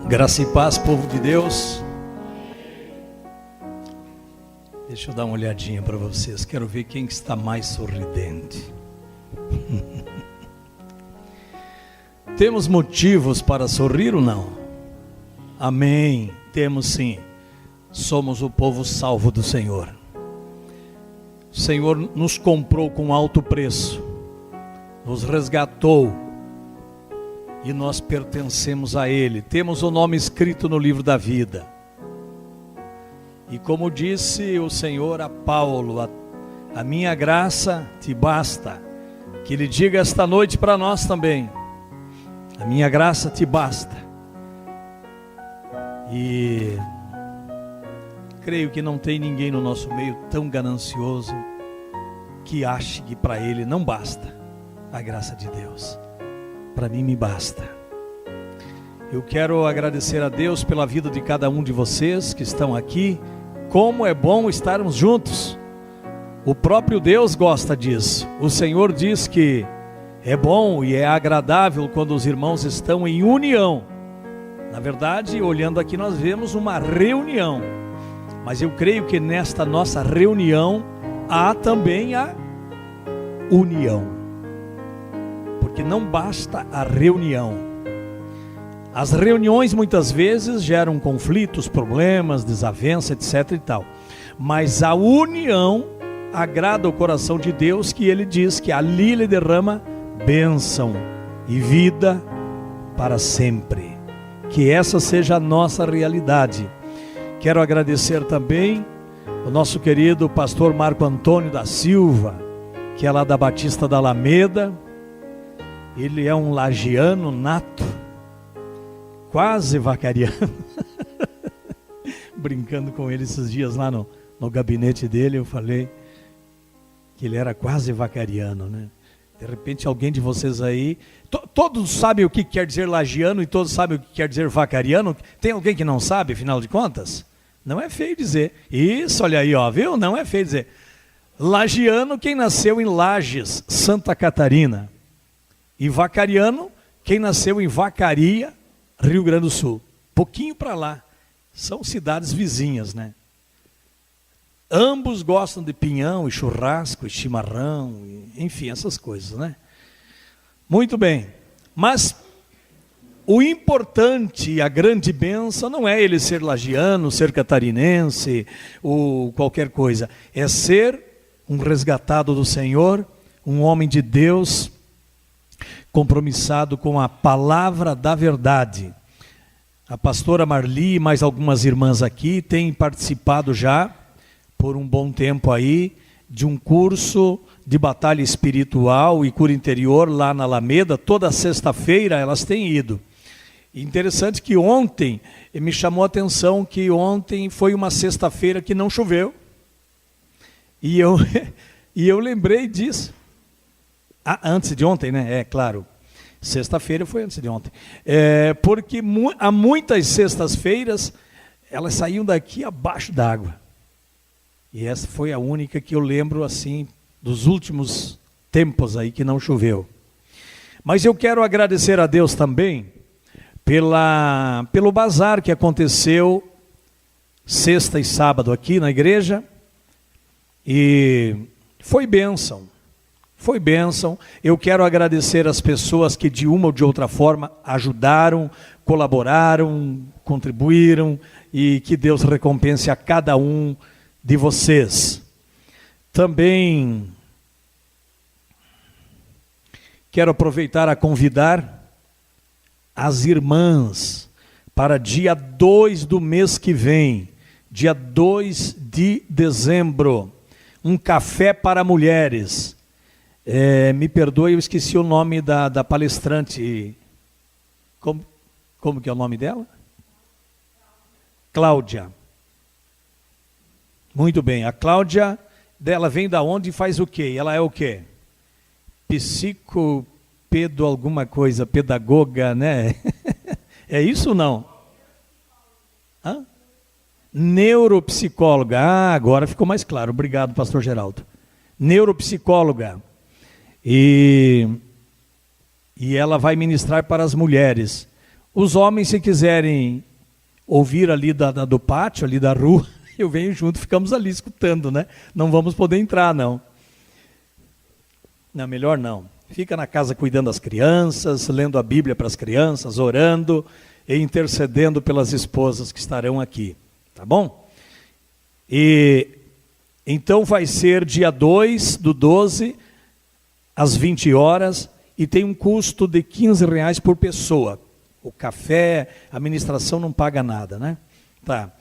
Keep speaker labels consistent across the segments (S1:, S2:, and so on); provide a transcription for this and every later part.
S1: Graça e paz, povo de Deus. Deixa eu dar uma olhadinha para vocês. Quero ver quem está mais sorridente. Temos motivos para sorrir ou não? Amém. Temos sim. Somos o povo salvo do Senhor. O Senhor nos comprou com alto preço, nos resgatou e nós pertencemos a Ele. Temos o nome escrito no livro da vida. E como disse o Senhor a Paulo, a minha graça te basta. Que Ele diga esta noite para nós também: a minha graça te basta. E creio que não tem ninguém no nosso meio tão ganancioso que ache que para ele não basta a graça de Deus. Para mim me basta. Eu quero agradecer a Deus pela vida de cada um de vocês que estão aqui. Como é bom estarmos juntos. O próprio Deus gosta disso. O Senhor diz que é bom e é agradável quando os irmãos estão em união. Na verdade, olhando aqui, nós vemos uma reunião. Mas eu creio que nesta nossa reunião há também a união. Porque não basta a reunião. As reuniões muitas vezes geram conflitos, problemas, desavença, etc e tal. Mas a união agrada o coração de Deus, que Ele diz que ali Ele derrama bênção e vida para sempre. Que essa seja a nossa realidade. Quero agradecer também o nosso querido pastor Marco Antônio da Silva, que é lá da Batista da Alameda. Ele é um lagiano nato, quase vacariano. Brincando com ele esses dias lá no gabinete dele, eu falei que ele era quase vacariano, né? De repente alguém de vocês aí, todos sabem o que quer dizer lagiano e todos sabem o que quer dizer vacariano. Tem alguém que não sabe, afinal de contas? Não é feio dizer. Isso, olha aí, ó, viu? Não é feio dizer. Lagiano, quem nasceu em Lages, Santa Catarina. E vacariano, quem nasceu em Vacaria, Rio Grande do Sul. Pouquinho para lá. São cidades vizinhas, né? Ambos gostam de pinhão e churrasco e chimarrão, enfim, essas coisas, né? Muito bem. Mas o importante e a grande bênção não é ele ser lagiano, ser catarinense ou qualquer coisa. É ser um resgatado do Senhor, um homem de Deus, compromissado com a palavra da verdade. A pastora Marli e mais algumas irmãs aqui têm participado já, por um bom tempo aí, de um curso de batalha espiritual e cura interior lá na Alameda. Toda sexta-feira elas têm ido. Interessante que ontem, me chamou a atenção que ontem foi uma sexta-feira que não choveu. E eu lembrei disso. Antes de ontem, né? É claro. Sexta-feira foi antes de ontem. Porque há muitas sextas-feiras, elas saíam daqui abaixo d'água. E essa foi a única que eu lembro, assim, dos últimos tempos aí que não choveu. Mas eu quero agradecer a Deus também pelo bazar que aconteceu sexta e sábado aqui na igreja. E foi bênção. Foi bênção. Eu quero agradecer as pessoas que de uma ou de outra forma ajudaram, colaboraram, contribuíram, e que Deus recompense a cada um de vocês. Também quero aproveitar a convidar as irmãs para dia 2 do mês que vem, dia 2 de dezembro, um café para mulheres. Me perdoe, eu esqueci o nome da palestrante. Como que é o nome dela? Cláudia. Muito bem, a Cláudia, dela vem da onde e faz o quê? Ela é o quê? Alguma coisa, pedagoga, né? É isso ou não? Hã? Neuropsicóloga. Agora ficou mais claro. Obrigado, pastor Geraldo. Neuropsicóloga. E ela vai ministrar para as mulheres Os homens, se quiserem ouvir ali do pátio, ali da rua, eu venho junto, ficamos ali escutando, né? Não vamos poder entrar, não. Não, melhor não. Fica na casa cuidando das crianças, lendo a Bíblia para as crianças, orando e intercedendo pelas esposas que estarão aqui, tá bom? E então vai ser dia 2/12, às 20 horas, e tem um custo de R$15 por pessoa. O café, a administração não paga nada, né? Tá.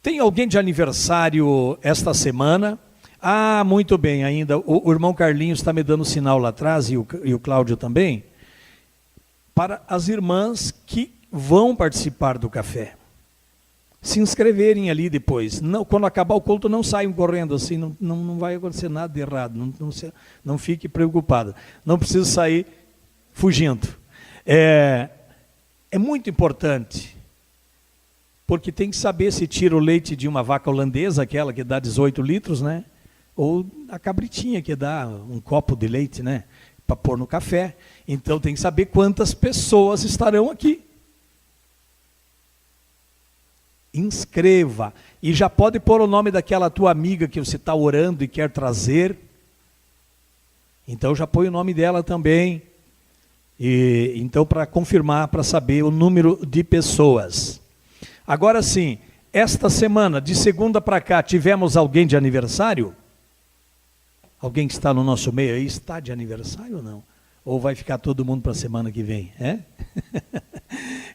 S1: Tem alguém de aniversário esta semana? Ah, muito bem, ainda. O irmão Carlinhos está me dando sinal lá atrás, e o Cláudio também, para as irmãs que vão participar do café. Se inscreverem ali depois. Não, quando acabar o culto, não saiam correndo assim, não vai acontecer nada de errado, não fique preocupada. Não precisa sair fugindo. É muito importante, porque tem que saber se tira o leite de uma vaca holandesa, aquela que dá 18 litros, né? Ou a cabritinha que dá um copo de leite, né? Para pôr no café. Então tem que saber quantas pessoas estarão aqui. Inscreva. E já pode pôr o nome daquela tua amiga que você está orando e quer trazer. Então já põe o nome dela também. E então, para confirmar, para saber o número de pessoas. Agora sim, esta semana, de segunda para cá, tivemos alguém de aniversário? Alguém que está no nosso meio aí está de aniversário ou não? Ou vai ficar todo mundo para a semana que vem?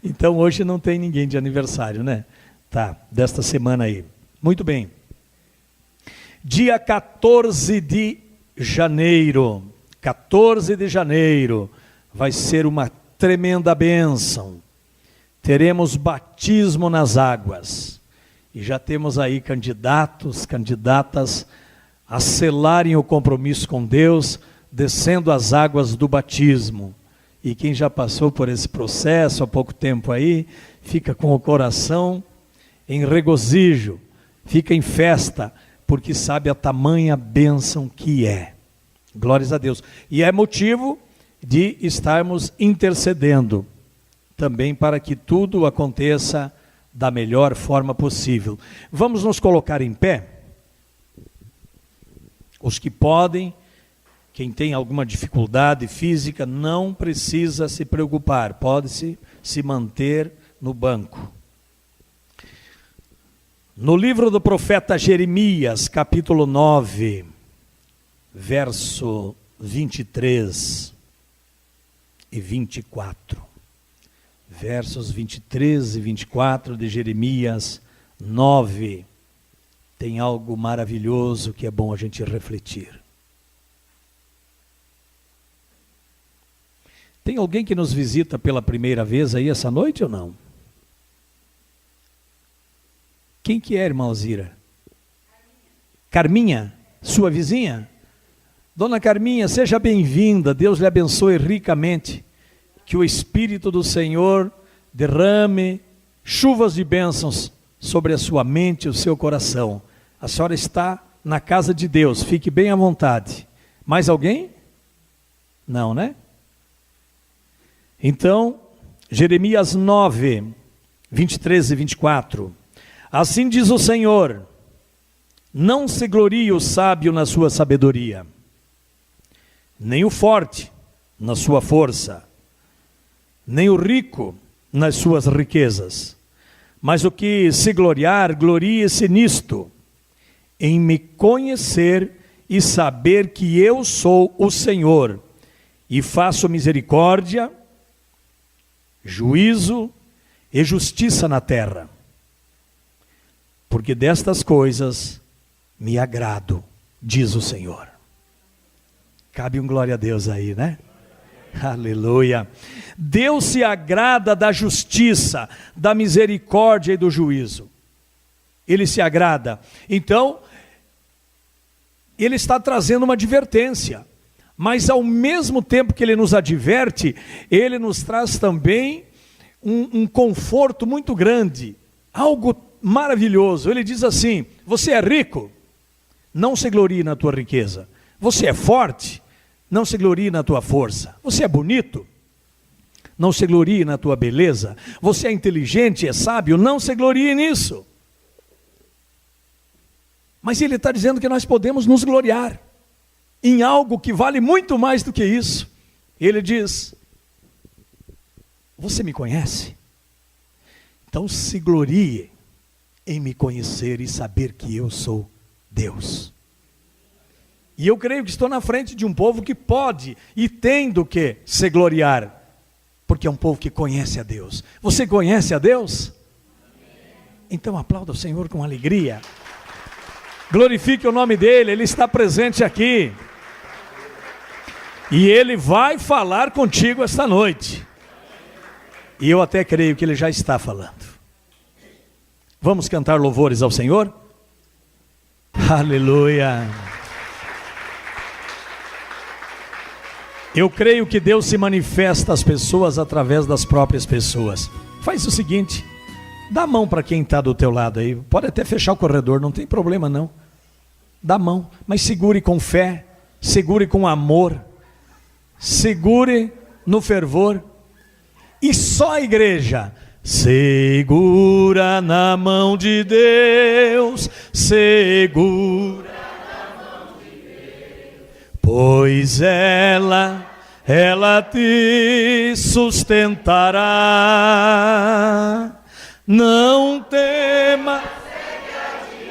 S1: Então hoje não tem ninguém de aniversário, né? Tá, desta semana aí. Muito bem. Dia 14 de janeiro. 14 de janeiro. Vai ser uma tremenda bênção. Teremos batismo nas águas. E já temos aí candidatos, candidatas a selarem o compromisso com Deus, descendo as águas do batismo. E quem já passou por esse processo há pouco tempo aí, fica com o coração em regozijo, fica em festa, porque sabe a tamanha bênção que é. Glórias a Deus. E é motivo de estarmos intercedendo também para que tudo aconteça da melhor forma possível. Vamos nos colocar em pé? Os que podem, quem tem alguma dificuldade física, não precisa se preocupar, pode se manter no banco. No livro do profeta Jeremias, capítulo 9, verso 23 e 24. Versos 23 e 24 de Jeremias 9. Tem algo maravilhoso que é bom a gente refletir. Tem alguém que nos visita pela primeira vez aí essa noite ou não? Quem que é, irmã Alzira? Carminha, sua vizinha? Dona Carminha, seja bem-vinda, Deus lhe abençoe ricamente, que o Espírito do Senhor derrame chuvas de bênçãos sobre a sua mente e o seu coração. A senhora está na casa de Deus, fique bem à vontade. Mais alguém? Não, né? Então, Jeremias 9, 23 e 24. Assim diz o Senhor: não se glorie o sábio na sua sabedoria, nem o forte na sua força, nem o rico nas suas riquezas. Mas o que se gloriar, glorie-se nisto, em me conhecer e saber que eu sou o Senhor, e faço misericórdia, juízo e justiça na terra. Porque destas coisas me agrado, diz o Senhor. Cabe um glória a Deus aí, né? Aleluia. Deus se agrada da justiça, da misericórdia e do juízo. Ele se agrada. Então, ele está trazendo uma advertência. Mas ao mesmo tempo que ele nos adverte, ele nos traz também um conforto muito grande. Algo maravilhoso. Ele diz assim: você é rico? Não se glorie na tua riqueza. Você é forte? Não se glorie na tua força. Você é bonito? Não se glorie na tua beleza. Você é inteligente, é sábio, não se glorie nisso. Mas ele está dizendo que nós podemos nos gloriar em algo que vale muito mais do que isso. Ele diz: você me conhece? Então se glorie em me conhecer e saber que eu sou Deus. E eu creio que estou na frente de um povo que pode e tem do que se gloriar, porque é um povo que conhece a Deus. Você conhece a Deus? Então aplauda o Senhor com alegria. Glorifique o nome dEle, Ele está presente aqui. E Ele vai falar contigo esta noite. E eu até creio que Ele já está falando. Vamos cantar louvores ao Senhor? Aleluia! Eu creio que Deus se manifesta às pessoas através das próprias pessoas. Faz o seguinte, dá a mão para quem está do teu lado aí. Pode até fechar o corredor, não tem problema não. Dá a mão, mas segure com fé, segure com amor, segure no fervor. E só a igreja: segura na mão de Deus, segura na mão de Deus, pois ela te sustentará. Não tema, segue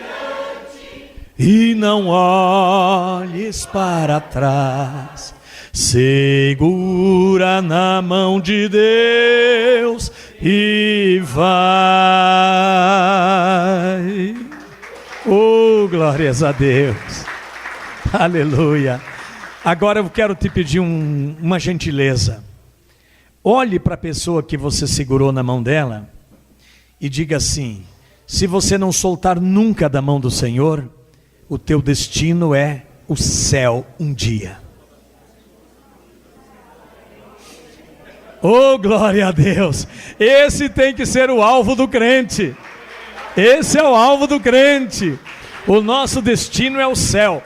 S1: adiante e não olhes para trás. Segura na mão de Deus e vai. Oh, glórias a Deus. Aleluia. Agora eu quero te pedir uma gentileza. Olhe para a pessoa que você segurou na mão dela e diga assim: se você não soltar nunca da mão do Senhor, o teu destino é o céu um dia. Oh, glória a Deus! Esse tem que ser o alvo do crente. Esse é o alvo do crente. O nosso destino é o céu.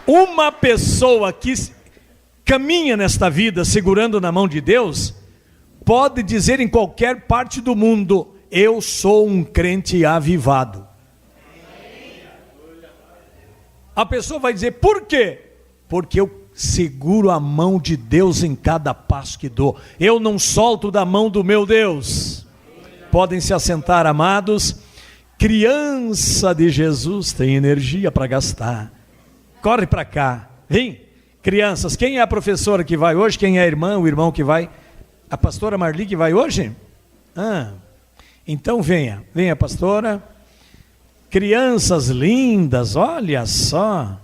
S1: Uma pessoa que caminha nesta vida segurando na mão de Deus, pode dizer em qualquer parte do mundo: eu sou um crente avivado. A pessoa vai dizer: por quê? Porque eu seguro a mão de Deus em cada passo que dou. Eu não solto da mão do meu Deus. Podem se assentar, amados. Criança de Jesus tem energia para gastar. Corre para cá, vem. Crianças, quem é a professora que vai hoje? Quem é a irmã, o irmão que vai? A pastora Marli que vai hoje? Então venha pastora. Crianças lindas, olha só.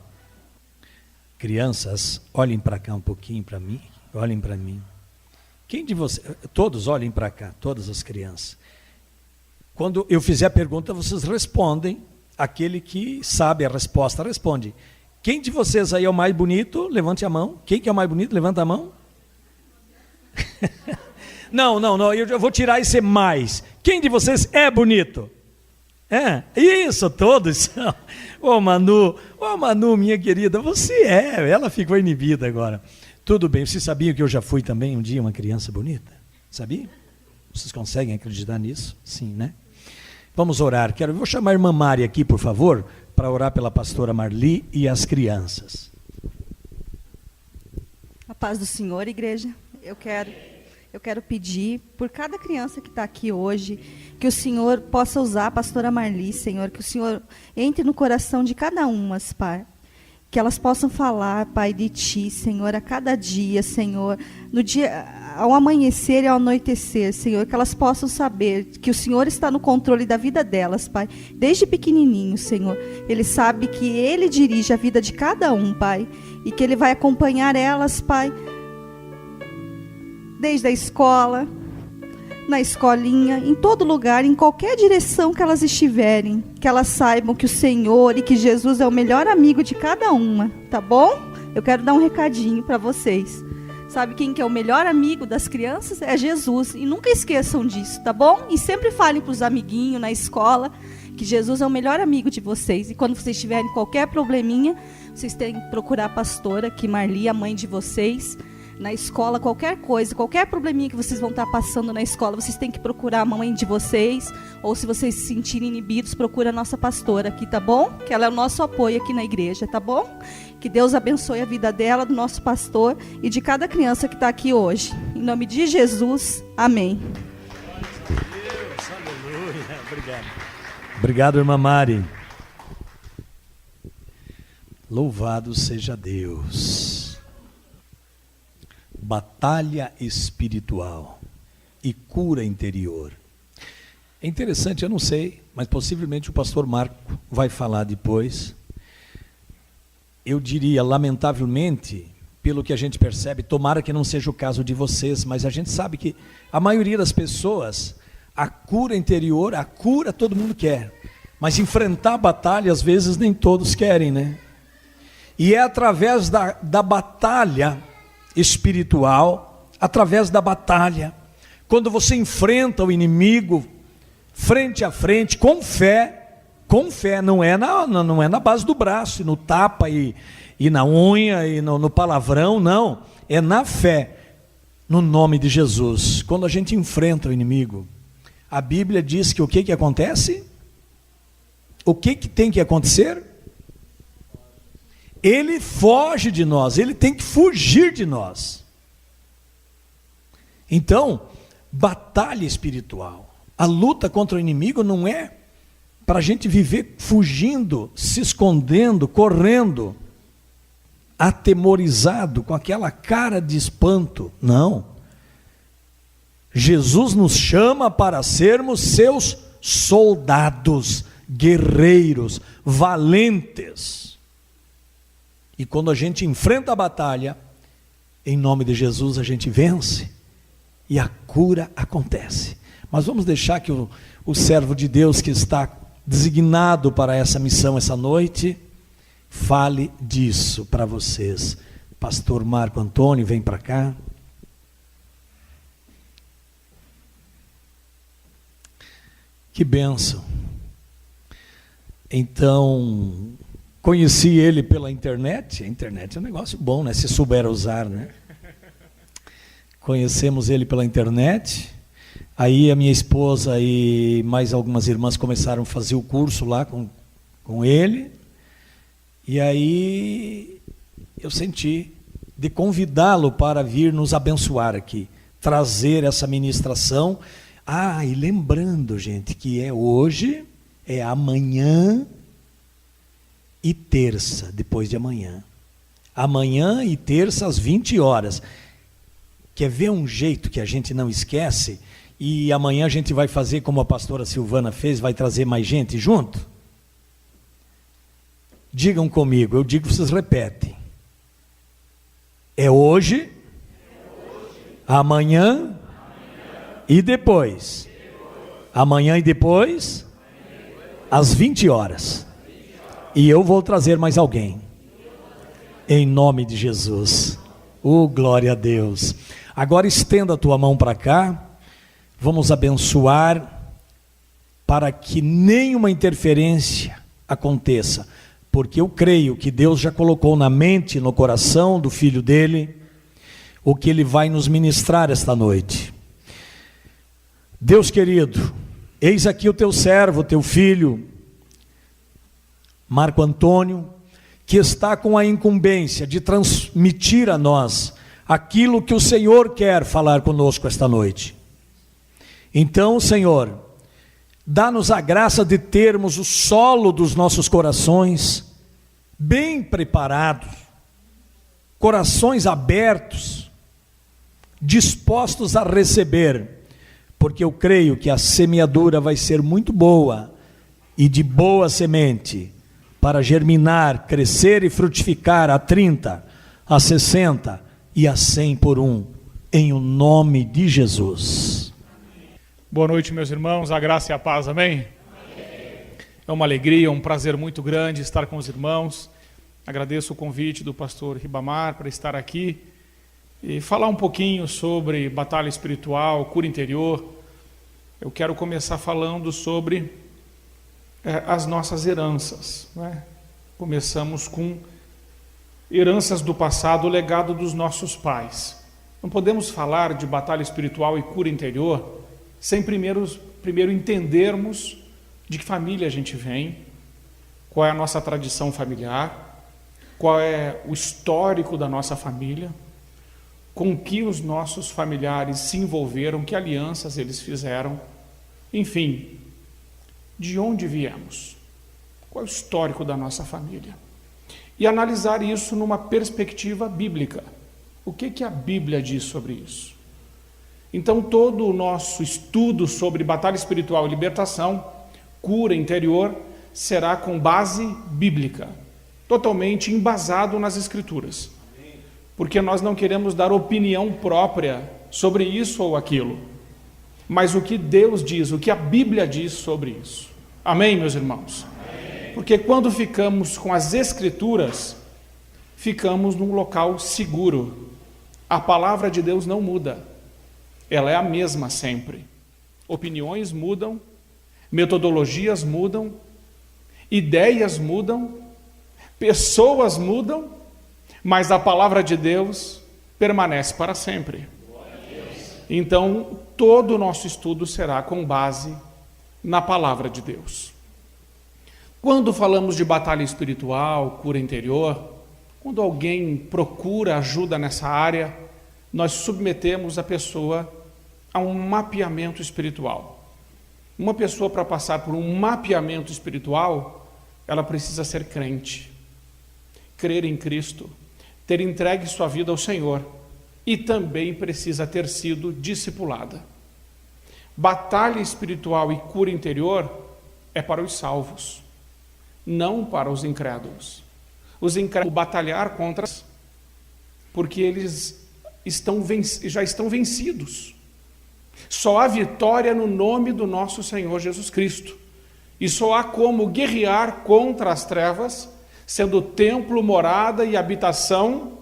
S1: Crianças, olhem para cá um pouquinho para mim, olhem para mim. Quem de vocês, todos olhem para cá, todas as crianças. Quando eu fizer a pergunta, vocês respondem. Aquele que sabe a resposta, responde. Quem de vocês aí é o mais bonito? Levante a mão. Quem que é o mais bonito? Levanta a mão. Não, eu vou tirar esse mais. Quem de vocês é bonito? Isso, todos são. Manu, minha querida, você é. Ela ficou inibida agora. Tudo bem, vocês sabiam que eu já fui também um dia uma criança bonita? Sabia? Vocês conseguem acreditar nisso? Sim, né? Vamos orar. Vou chamar a irmã Mari aqui, por favor, para orar pela pastora Marli e as crianças.
S2: A paz do Senhor, igreja. Eu quero pedir por cada criança que está aqui hoje, que o Senhor possa usar a pastora Marli, Senhor, que o Senhor entre no coração de cada uma, Pai. Que elas possam falar, Pai, de Ti, Senhor, a cada dia, Senhor, no dia, ao amanhecer e ao anoitecer, Senhor, que elas possam saber que o Senhor está no controle da vida delas, Pai, desde pequenininho, Senhor. Ele sabe que Ele dirige a vida de cada um, Pai, e que Ele vai acompanhar elas, Pai, desde a escola, na escolinha, em todo lugar, em qualquer direção que elas estiverem, que elas saibam que o Senhor e que Jesus é o melhor amigo de cada uma, tá bom? Eu quero dar um recadinho para vocês. Sabe quem que é o melhor amigo das crianças? É Jesus, e nunca esqueçam disso, tá bom? E sempre falem para os amiguinhos na escola que Jesus é o melhor amigo de vocês, e quando vocês tiverem qualquer probleminha, vocês têm que procurar a pastora, que Marli, a mãe de vocês, na escola, qualquer coisa, qualquer probleminha que vocês vão estar passando na escola, vocês têm que procurar a mãe de vocês, ou se vocês se sentirem inibidos, procura a nossa pastora aqui, tá bom? Que ela é o nosso apoio aqui na igreja, tá bom? Que Deus abençoe a vida dela, do nosso pastor e de cada criança que está aqui hoje. Em nome de Jesus, amém.
S1: Deus, aleluia. Obrigado. Obrigado, irmã Mari. Louvado seja Deus. Batalha espiritual e cura interior. É interessante, eu não sei, mas possivelmente o pastor Marco vai falar depois. Eu diria, lamentavelmente, pelo que a gente percebe, tomara que não seja o caso de vocês, mas a gente sabe que a maioria das pessoas, a cura interior, a cura todo mundo quer, mas enfrentar a batalha às vezes nem todos querem, né? E é através da batalha espiritual, através da batalha, quando você enfrenta o inimigo frente a frente, com fé, não é na base do braço, no tapa e na unha e no palavrão, não, é na fé, no nome de Jesus. Quando a gente enfrenta o inimigo, a Bíblia diz que o que acontece? O que tem que acontecer? Ele foge de nós, ele tem que fugir de nós. Então, batalha espiritual, a luta contra o inimigo não é para a gente viver fugindo, se escondendo, correndo, atemorizado, com aquela cara de espanto, não. Jesus nos chama para sermos seus soldados, guerreiros, valentes. E quando a gente enfrenta a batalha, em nome de Jesus a gente vence e a cura acontece. Mas vamos deixar que o servo de Deus que está designado para essa missão essa noite, fale disso para vocês. Pastor Marco Antônio, vem para cá. Que bênção. Então, conheci ele pela internet. A internet é um negócio bom, né? Se souber usar, né? Conhecemos ele pela internet. Aí a minha esposa e mais algumas irmãs começaram a fazer o curso lá com ele. E aí eu senti de convidá-lo para vir nos abençoar aqui, trazer essa ministração. Ah, e lembrando, gente, que é hoje, é amanhã e terça, depois de amanhã. Amanhã e terça às 20 horas. Quer ver um jeito que a gente não esquece? E amanhã a gente vai fazer como a pastora Silvana fez, vai trazer mais gente junto? Digam comigo, eu digo, vocês repetem. É hoje, amanhã e depois. Amanhã e depois, às 20 horas. E eu vou trazer mais alguém. Em nome de Jesus. Oh, glória a Deus. Agora estenda a tua mão para cá. Vamos abençoar para que nenhuma interferência aconteça. Porque eu creio que Deus já colocou na mente, no coração do filho dele, o que ele vai nos ministrar esta noite. Deus querido, eis aqui o teu servo, teu filho, Marco Antônio, que está com a incumbência de transmitir a nós aquilo que o Senhor quer falar conosco esta noite. Então, Senhor, dá-nos a graça de termos o solo dos nossos corações bem preparados, corações abertos, dispostos a receber, porque eu creio que a semeadura vai ser muito boa e de boa semente, para germinar, crescer e frutificar a 30, a 60 e a 100 por um, em o nome de Jesus.
S3: Boa noite, meus irmãos, a graça e a paz, amém? É uma alegria, um prazer muito grande estar com os irmãos. Agradeço o convite do pastor Ribamar para estar aqui e falar um pouquinho sobre batalha espiritual, cura interior. Eu quero começar falando sobre as nossas heranças, né? Começamos com heranças do passado, o legado dos nossos pais. Não podemos falar de batalha espiritual e cura interior sem primeiro entendermos de que família a gente vem, qual é a nossa tradição familiar, qual é o histórico da nossa família, com que os nossos familiares se envolveram, que alianças eles fizeram, enfim, de onde viemos, qual é o histórico da nossa família. E analisar isso numa perspectiva bíblica. O que a Bíblia diz sobre isso? Então, todo o nosso estudo sobre batalha espiritual e libertação, cura interior, será com base bíblica, totalmente embasado nas Escrituras. Porque nós não queremos dar opinião própria sobre isso ou aquilo, mas o que Deus diz, o que a Bíblia diz sobre isso. Amém, meus irmãos? Amém. Porque quando ficamos com as Escrituras, ficamos num local seguro. A palavra de Deus não muda, ela é a mesma sempre. Opiniões mudam, metodologias mudam, ideias mudam, pessoas mudam, mas a palavra de Deus permanece para sempre. Então, todo o nosso estudo será com base na palavra de Deus. Quando falamos de batalha espiritual, cura interior, quando alguém procura ajuda nessa área, nós submetemos a pessoa a um mapeamento espiritual. Uma pessoa, para passar por um mapeamento espiritual, ela precisa ser crente, crer em Cristo, ter entregue sua vida ao Senhor e também precisa ter sido discipulada. Batalha espiritual e cura interior é para os salvos, não para os incrédulos. Os incrédulos batalhar contra, porque eles já estão vencidos. Só há vitória no nome do nosso Senhor Jesus Cristo. E só há como guerrear contra as trevas, sendo o templo, morada e habitação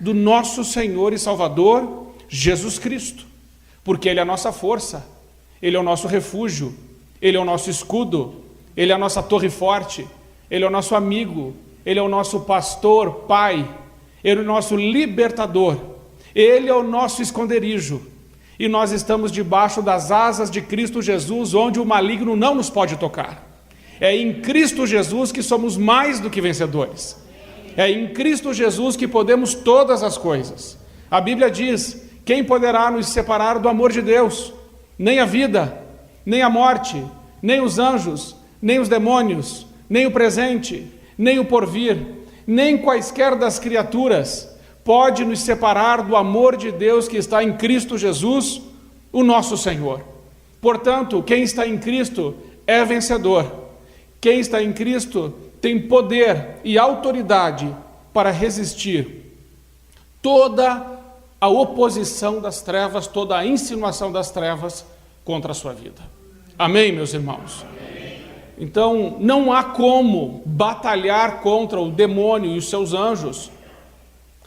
S3: do nosso Senhor e Salvador, Jesus Cristo. Porque Ele é a nossa força, Ele é o nosso refúgio, Ele é o nosso escudo, Ele é a nossa torre forte, Ele é o nosso amigo, Ele é o nosso pastor, Pai, Ele é o nosso libertador, Ele é o nosso esconderijo. E nós estamos debaixo das asas de Cristo Jesus, onde o maligno não nos pode tocar. É em Cristo Jesus que somos mais do que vencedores. É em Cristo Jesus que podemos todas as coisas. A Bíblia diz: quem poderá nos separar do amor de Deus? Nem a vida, nem a morte, nem os anjos, nem os demônios, nem o presente, nem o porvir, nem quaisquer das criaturas pode nos separar do amor de Deus que está em Cristo Jesus, o nosso Senhor. Portanto, quem está em Cristo é vencedor. Quem está em Cristo tem poder e autoridade para resistir toda a oposição das trevas, toda a insinuação das trevas contra a sua vida. Amém, meus irmãos? Amém. Então, não há como batalhar contra o demônio e os seus anjos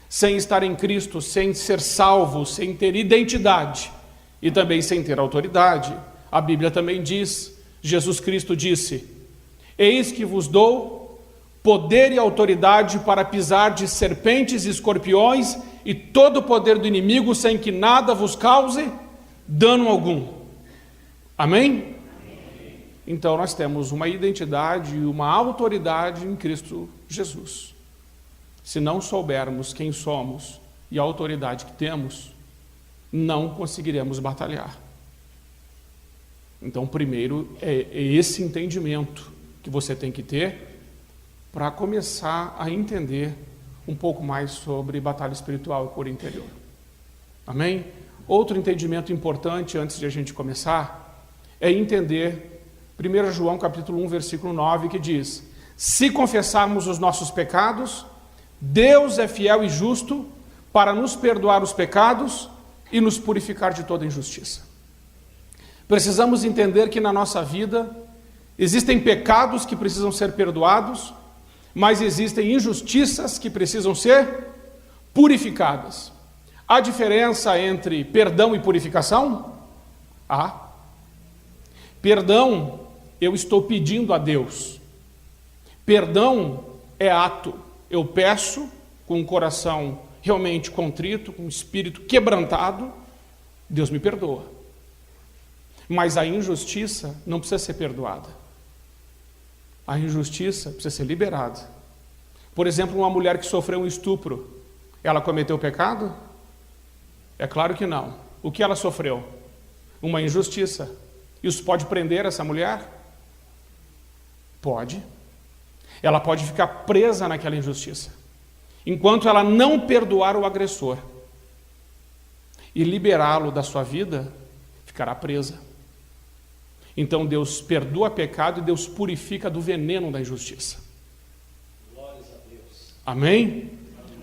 S3: sem estar em Cristo, sem ser salvo, sem ter identidade e também sem ter autoridade. A Bíblia também diz, Jesus Cristo disse: eis que vos dou poder e autoridade para pisar de serpentes e escorpiões e todo o poder do inimigo, sem que nada vos cause dano algum. Amém? Então nós temos uma identidade e uma autoridade em Cristo Jesus. Se não soubermos quem somos e a autoridade que temos, não conseguiremos batalhar. Então, primeiro, é esse entendimento que você tem que ter para começar a entender um pouco mais sobre batalha espiritual e cura interior. Amém? Outro entendimento importante antes de a gente começar é entender 1 João capítulo 1, versículo 9, que diz: se confessarmos os nossos pecados, Deus é fiel e justo para nos perdoar os pecados e nos purificar de toda injustiça. Precisamos entender que na nossa vida existem pecados que precisam ser perdoados, mas existem injustiças que precisam ser purificadas. Há diferença entre perdão e purificação? Há. Perdão, eu estou pedindo a Deus. Perdão é ato. Eu peço com um coração realmente contrito, com o espírito quebrantado, Deus me perdoa. Mas a injustiça não precisa ser perdoada. A injustiça precisa ser liberada. Por exemplo, uma mulher que sofreu um estupro, ela cometeu pecado? É claro que não. O que ela sofreu? Uma injustiça. Isso pode prender essa mulher? Pode. Ela pode ficar presa naquela injustiça, enquanto ela não perdoar o agressor e liberá-lo da sua vida, ficará presa. Então Deus perdoa pecado e Deus purifica do veneno da injustiça.
S1: Glórias a Deus.
S3: Amém?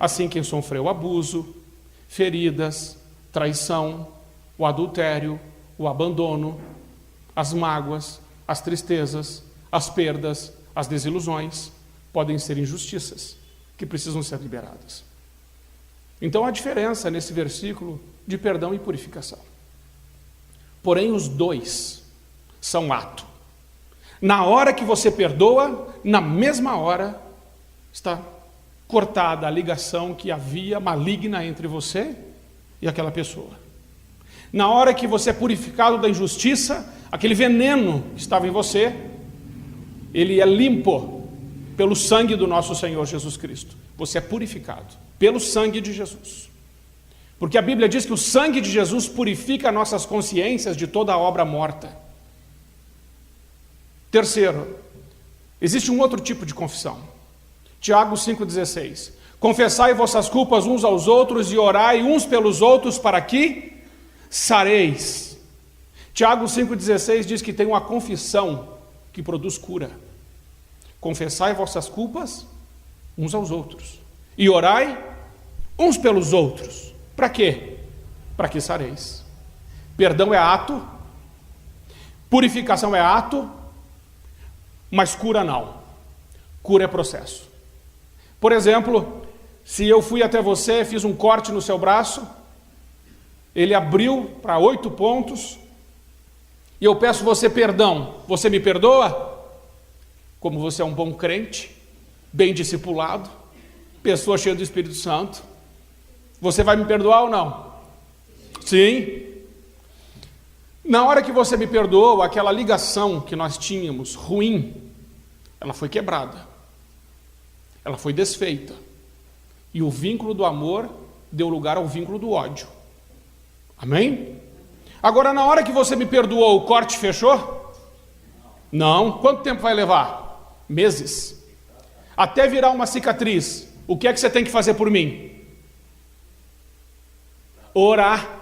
S3: Assim, quem sofreu abuso, feridas, traição, o adultério, o abandono, as mágoas, as tristezas, as perdas, as desilusões, podem ser injustiças que precisam ser liberadas. Então, há diferença nesse versículo de perdão e purificação. Porém, os dois são ato. Na hora que você perdoa, na mesma hora está cortada a ligação que havia maligna entre você e aquela pessoa. Na hora que você é purificado da injustiça, aquele veneno que estava em você, ele é limpo pelo sangue do nosso Senhor Jesus Cristo. Você é purificado pelo sangue de Jesus. Porque a Bíblia diz que o sangue de Jesus purifica nossas consciências de toda a obra morta. Terceiro, existe um outro tipo de confissão. Tiago 5,16. Confessai vossas culpas uns aos outros e orai uns pelos outros para que sareis. Tiago 5,16 diz que tem uma confissão que produz cura. Confessai vossas culpas uns aos outros e orai uns pelos outros. Para quê? Para que sareis. Perdão é ato, purificação é ato, mas cura não. Cura é processo. Por exemplo, se eu fui até você, fiz um corte no seu braço, ele abriu para 8 pontos, e eu peço você perdão, você me perdoa? Como você é um bom crente, bem discipulado, pessoa cheia do Espírito Santo, você vai me perdoar ou não? Sim. Na hora que você me perdoou, aquela ligação que nós tínhamos, ruim, ela foi quebrada, ela foi desfeita, e o vínculo do amor deu lugar ao vínculo do ódio. Amém? Agora, na hora que você me perdoou, o corte fechou? Não. Quanto tempo vai levar? Meses. Até virar uma cicatriz. O que é que você tem que fazer por mim? Orar.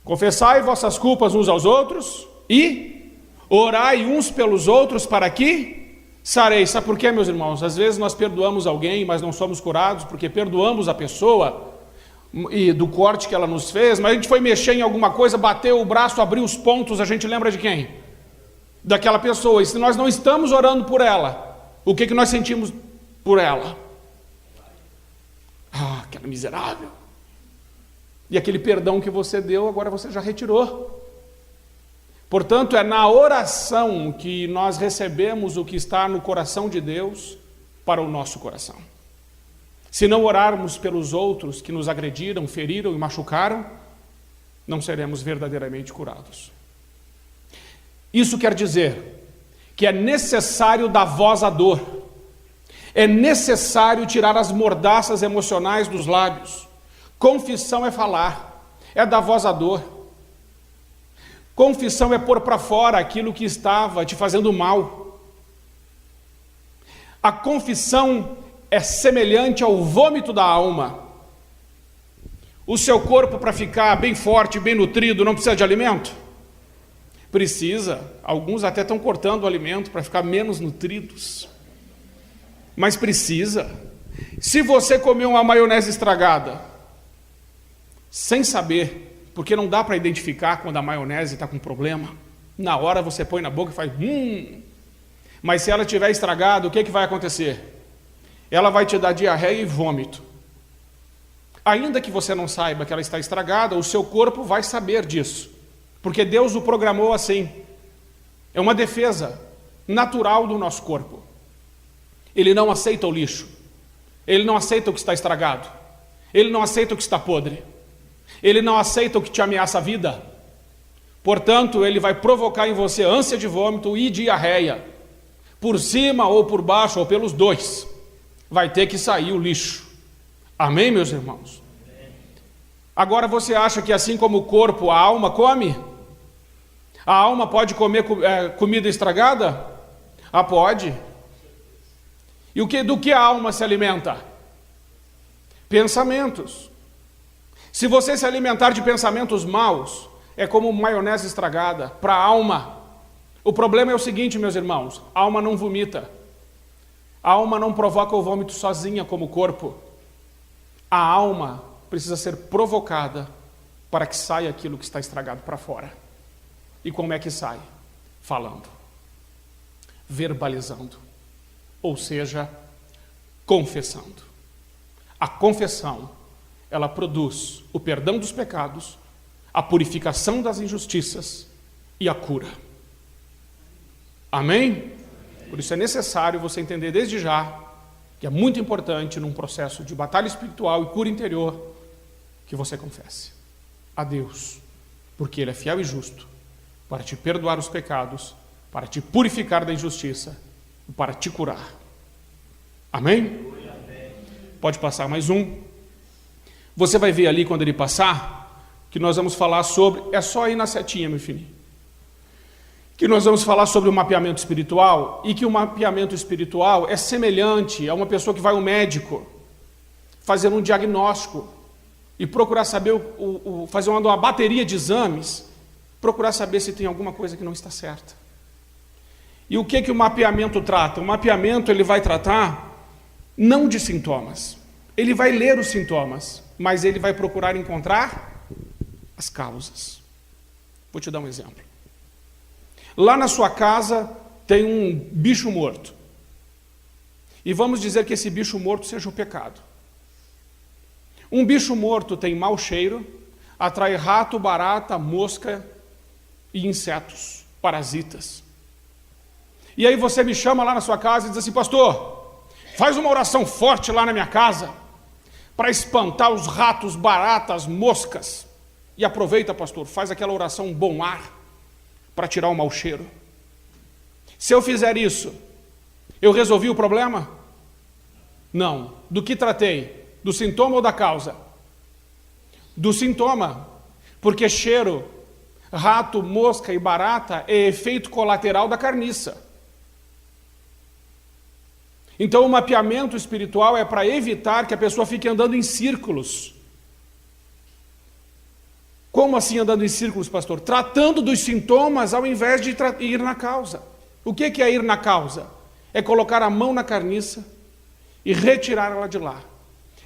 S3: Confessai vossas culpas uns aos outros e orai uns pelos outros para que sareis. Sabe por quê, meus irmãos? Às vezes nós perdoamos alguém, mas não somos curados porque perdoamos a pessoa e do corte que ela nos fez, mas a gente foi mexer em alguma coisa, bateu o braço, abriu os pontos, a gente lembra de quem? Daquela pessoa. E se nós não estamos orando por ela, o que nós sentimos por ela? Ah, aquela miserável. E aquele perdão que você deu, agora você já retirou. Portanto, é na oração que nós recebemos o que está no coração de Deus para o nosso coração. Se não orarmos pelos outros que nos agrediram, feriram e machucaram, não seremos verdadeiramente curados. Isso quer dizer que é necessário dar voz à dor, é necessário tirar as mordaças emocionais dos lábios. Confissão é falar, é dar voz à dor. Confissão é pôr para fora aquilo que estava te fazendo mal. A confissão é semelhante ao vômito da alma. O seu corpo, para ficar bem forte, bem nutrido, não precisa de alimento? Precisa. Alguns até estão cortando o alimento para ficar menos nutridos. Mas precisa. Se você comer uma maionese estragada, sem saber, porque não dá para identificar quando a maionese está com problema, na hora você põe na boca e faz Mas se ela estiver estragada, o que vai acontecer? Ela vai te dar diarreia e vômito. Ainda que você não saiba que ela está estragada, o seu corpo vai saber disso, porque Deus o programou assim. É uma defesa natural do nosso corpo. Ele não aceita o lixo, ele não aceita o que está estragado, Ele não aceita o que está podre. Ele não aceita o que te ameaça a vida. Portanto, ele vai provocar em você ânsia de vômito e diarreia. Por cima ou por baixo, ou pelos dois. Vai ter que sair o lixo. Amém, meus irmãos? Agora você acha que assim como o corpo, a alma come? A alma pode comer comida estragada? Ah, pode. E do que a alma se alimenta? Pensamentos. Se você se alimentar de pensamentos maus, é como maionese estragada para a alma. O problema é o seguinte, meus irmãos, a alma não vomita. A alma não provoca o vômito sozinha como o corpo. A alma precisa ser provocada para que saia aquilo que está estragado para fora. E como é que sai? Falando. Verbalizando. Ou seja, confessando. A confissão, ela produz o perdão dos pecados, a purificação das injustiças e a cura. Amém? Por isso é necessário você entender desde já que é muito importante num processo de batalha espiritual e cura interior que você confesse a Deus, porque Ele é fiel e justo para te perdoar os pecados, para te purificar da injustiça e para te curar. Amém? Pode passar mais um. Você vai ver ali quando ele passar, que nós vamos falar sobre, é só ir na setinha, meu filho, que nós vamos falar sobre o mapeamento espiritual, e que o mapeamento espiritual é semelhante a uma pessoa que vai ao médico, fazer um diagnóstico, e procurar saber, fazer uma bateria de exames, procurar saber se tem alguma coisa que não está certa. E o que o mapeamento trata? O mapeamento ele vai tratar não de sintomas. Ele vai ler os sintomas, mas ele vai procurar encontrar as causas. Vou te dar um exemplo. Lá na sua casa tem um bicho morto. E vamos dizer que esse bicho morto seja o pecado. Um bicho morto tem mau cheiro, atrai rato, barata, mosca e insetos, parasitas. E aí você me chama lá na sua casa e diz assim: pastor, faz uma oração forte lá na minha casa para espantar os ratos, baratas, moscas. E aproveita, pastor, faz aquela oração bom ar para tirar o mau cheiro. Se eu fizer isso, eu resolvi o problema? Não. Do que tratei? Do sintoma ou da causa? Do sintoma. Porque cheiro, rato, mosca e barata é efeito colateral da carniça. Então o mapeamento espiritual é para evitar que a pessoa fique andando em círculos. Como assim andando em círculos, pastor? Tratando dos sintomas ao invés de ir na causa. O que é ir na causa? É colocar a mão na carniça e retirar ela de lá.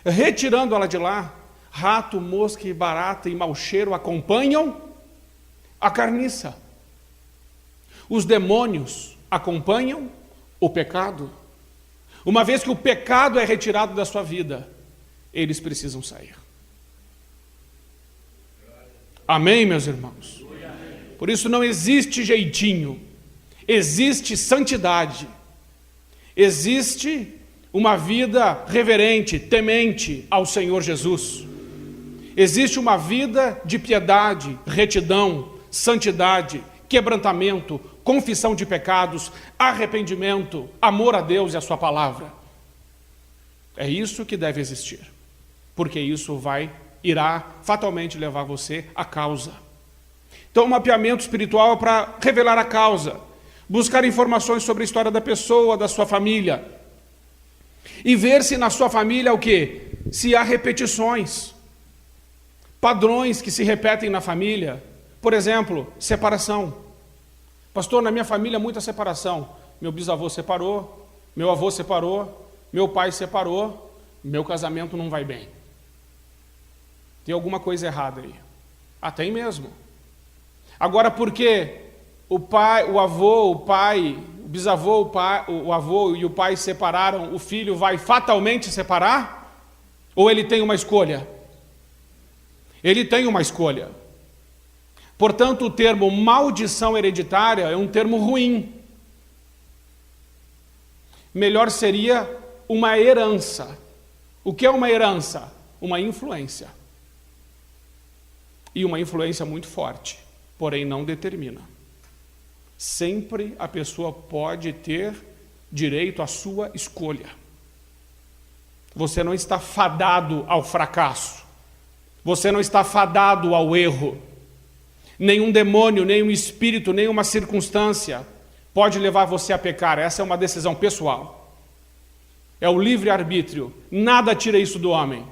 S3: Retirando ela de lá, rato, mosca e barata e mau cheiro acompanham a carniça. Os demônios acompanham o pecado. Uma vez que o pecado é retirado da sua vida, eles precisam sair. Amém, meus irmãos? Por isso não existe jeitinho, existe santidade, existe uma vida reverente, temente ao Senhor Jesus. Existe uma vida de piedade, retidão, santidade, quebrantamento, confissão de pecados, arrependimento, amor a Deus e a sua palavra. É isso que deve existir, porque isso irá fatalmente levar você à causa. Então o mapeamento espiritual é para revelar a causa, buscar informações sobre a história da pessoa, da sua família, e ver se na sua família o quê? Se há repetições, padrões que se repetem na família. Por exemplo, separação. Pastor, na minha família muita separação. Meu bisavô separou, meu avô separou, meu pai separou, meu casamento não vai bem. Tem alguma coisa errada aí. Ah, tem mesmo. Agora, por que o pai, o avô, o pai, o bisavô, o avô e o pai separaram, o filho vai fatalmente separar? Ou ele tem uma escolha? Ele tem uma escolha. Portanto, o termo maldição hereditária é um termo ruim. Melhor seria uma herança. O que é uma herança? uma influência. E uma influência muito forte, porém não determina. Sempre a pessoa pode ter direito à sua escolha. Você não está fadado ao fracasso. Você não está fadado ao erro. Nenhum demônio, nenhum espírito, nenhuma circunstância pode levar você a pecar. Essa é uma decisão pessoal. É o livre-arbítrio. Nada tira isso do homem.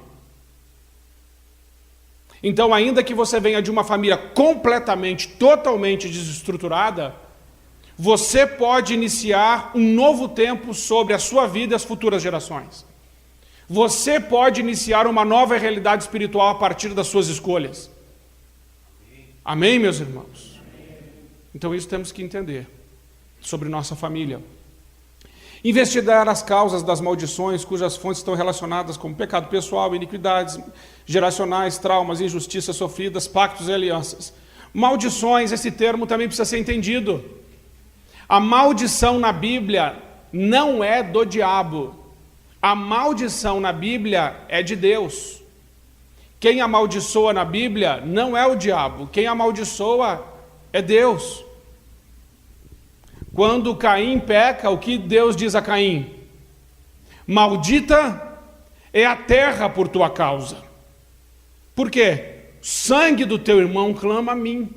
S3: Então, ainda que você venha de uma família completamente, totalmente desestruturada, você pode iniciar um novo tempo sobre a sua vida e as futuras gerações. Você pode iniciar uma nova realidade espiritual a partir das suas escolhas. Amém, meus irmãos? Então, isso temos que entender sobre nossa família. Investigar as causas das maldições cujas fontes estão relacionadas com pecado pessoal, iniquidades geracionais, traumas, injustiças sofridas, pactos e alianças. Maldições, esse termo também precisa ser entendido. A maldição na Bíblia não é do diabo. A maldição na Bíblia é de Deus. Quem amaldiçoa na Bíblia não é o diabo. Quem amaldiçoa é Deus. Quando Caim peca, o que Deus diz a Caim? Maldita é a terra por tua causa. Por quê? Sangue do teu irmão clama a mim.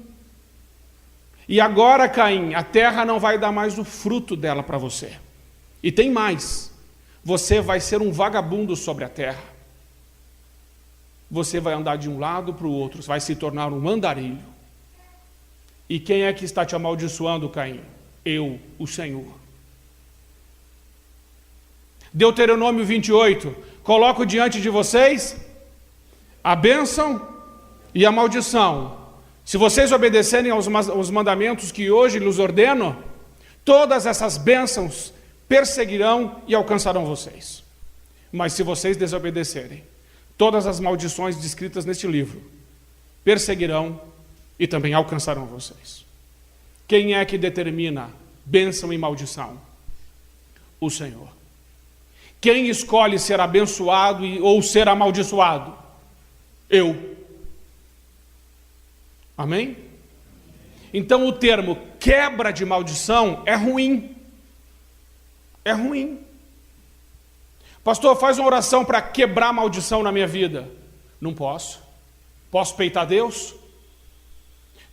S3: E agora, Caim, a terra não vai dar mais o fruto dela para você. E tem mais. Você vai ser um vagabundo sobre a terra. Você vai andar de um lado para o outro, vai se tornar um andarilho. E quem é que está te amaldiçoando, Caim? Eu, o Senhor. Deuteronômio 28. Coloco diante de vocês a bênção e a maldição. Se vocês obedecerem aos mandamentos que hoje lhes ordeno, todas essas bênçãos perseguirão e alcançarão vocês. Mas se vocês desobedecerem, todas as maldições descritas neste livro perseguirão e também alcançarão vocês. Quem é que determina bênção e maldição? O Senhor. Quem escolhe ser abençoado ou ser amaldiçoado? Eu. Amém? Então o termo quebra de maldição é ruim. É ruim. Pastor, faz uma oração para quebrar a maldição na minha vida. Não posso. Posso peitar Deus?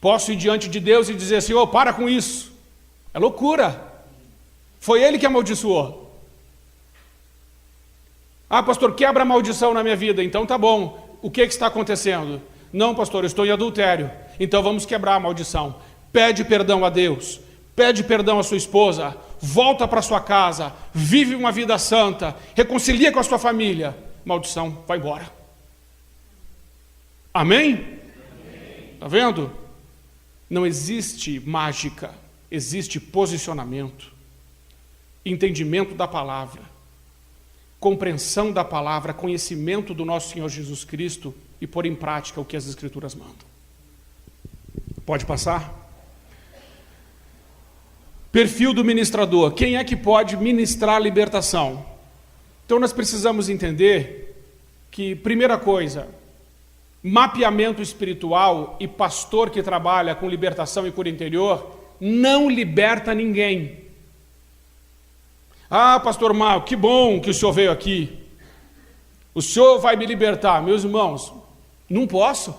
S3: Posso ir diante de Deus e dizer, Senhor, para com isso. É loucura. Foi Ele que amaldiçoou. Ah, pastor, quebra a maldição na minha vida. Então tá bom. O que está acontecendo? Não, pastor, eu estou em adultério. Então vamos quebrar a maldição. Pede perdão a Deus. Pede perdão à sua esposa. Volta para sua casa. Vive uma vida santa. Reconcilia com a sua família. Maldição, vai embora. Amém? Está vendo? Não existe mágica. Existe posicionamento. Entendimento da palavra. Compreensão da palavra. Conhecimento do nosso Senhor Jesus Cristo. E pôr em prática o que as Escrituras mandam. Pode passar? Perfil do ministrador. Quem é que pode ministrar a libertação? Então nós precisamos entender que, primeira coisa, mapeamento espiritual e pastor que trabalha com libertação e cura interior não liberta ninguém. Ah, pastor Marco, que bom que o senhor veio aqui. O senhor vai me libertar. Meus irmãos, não posso.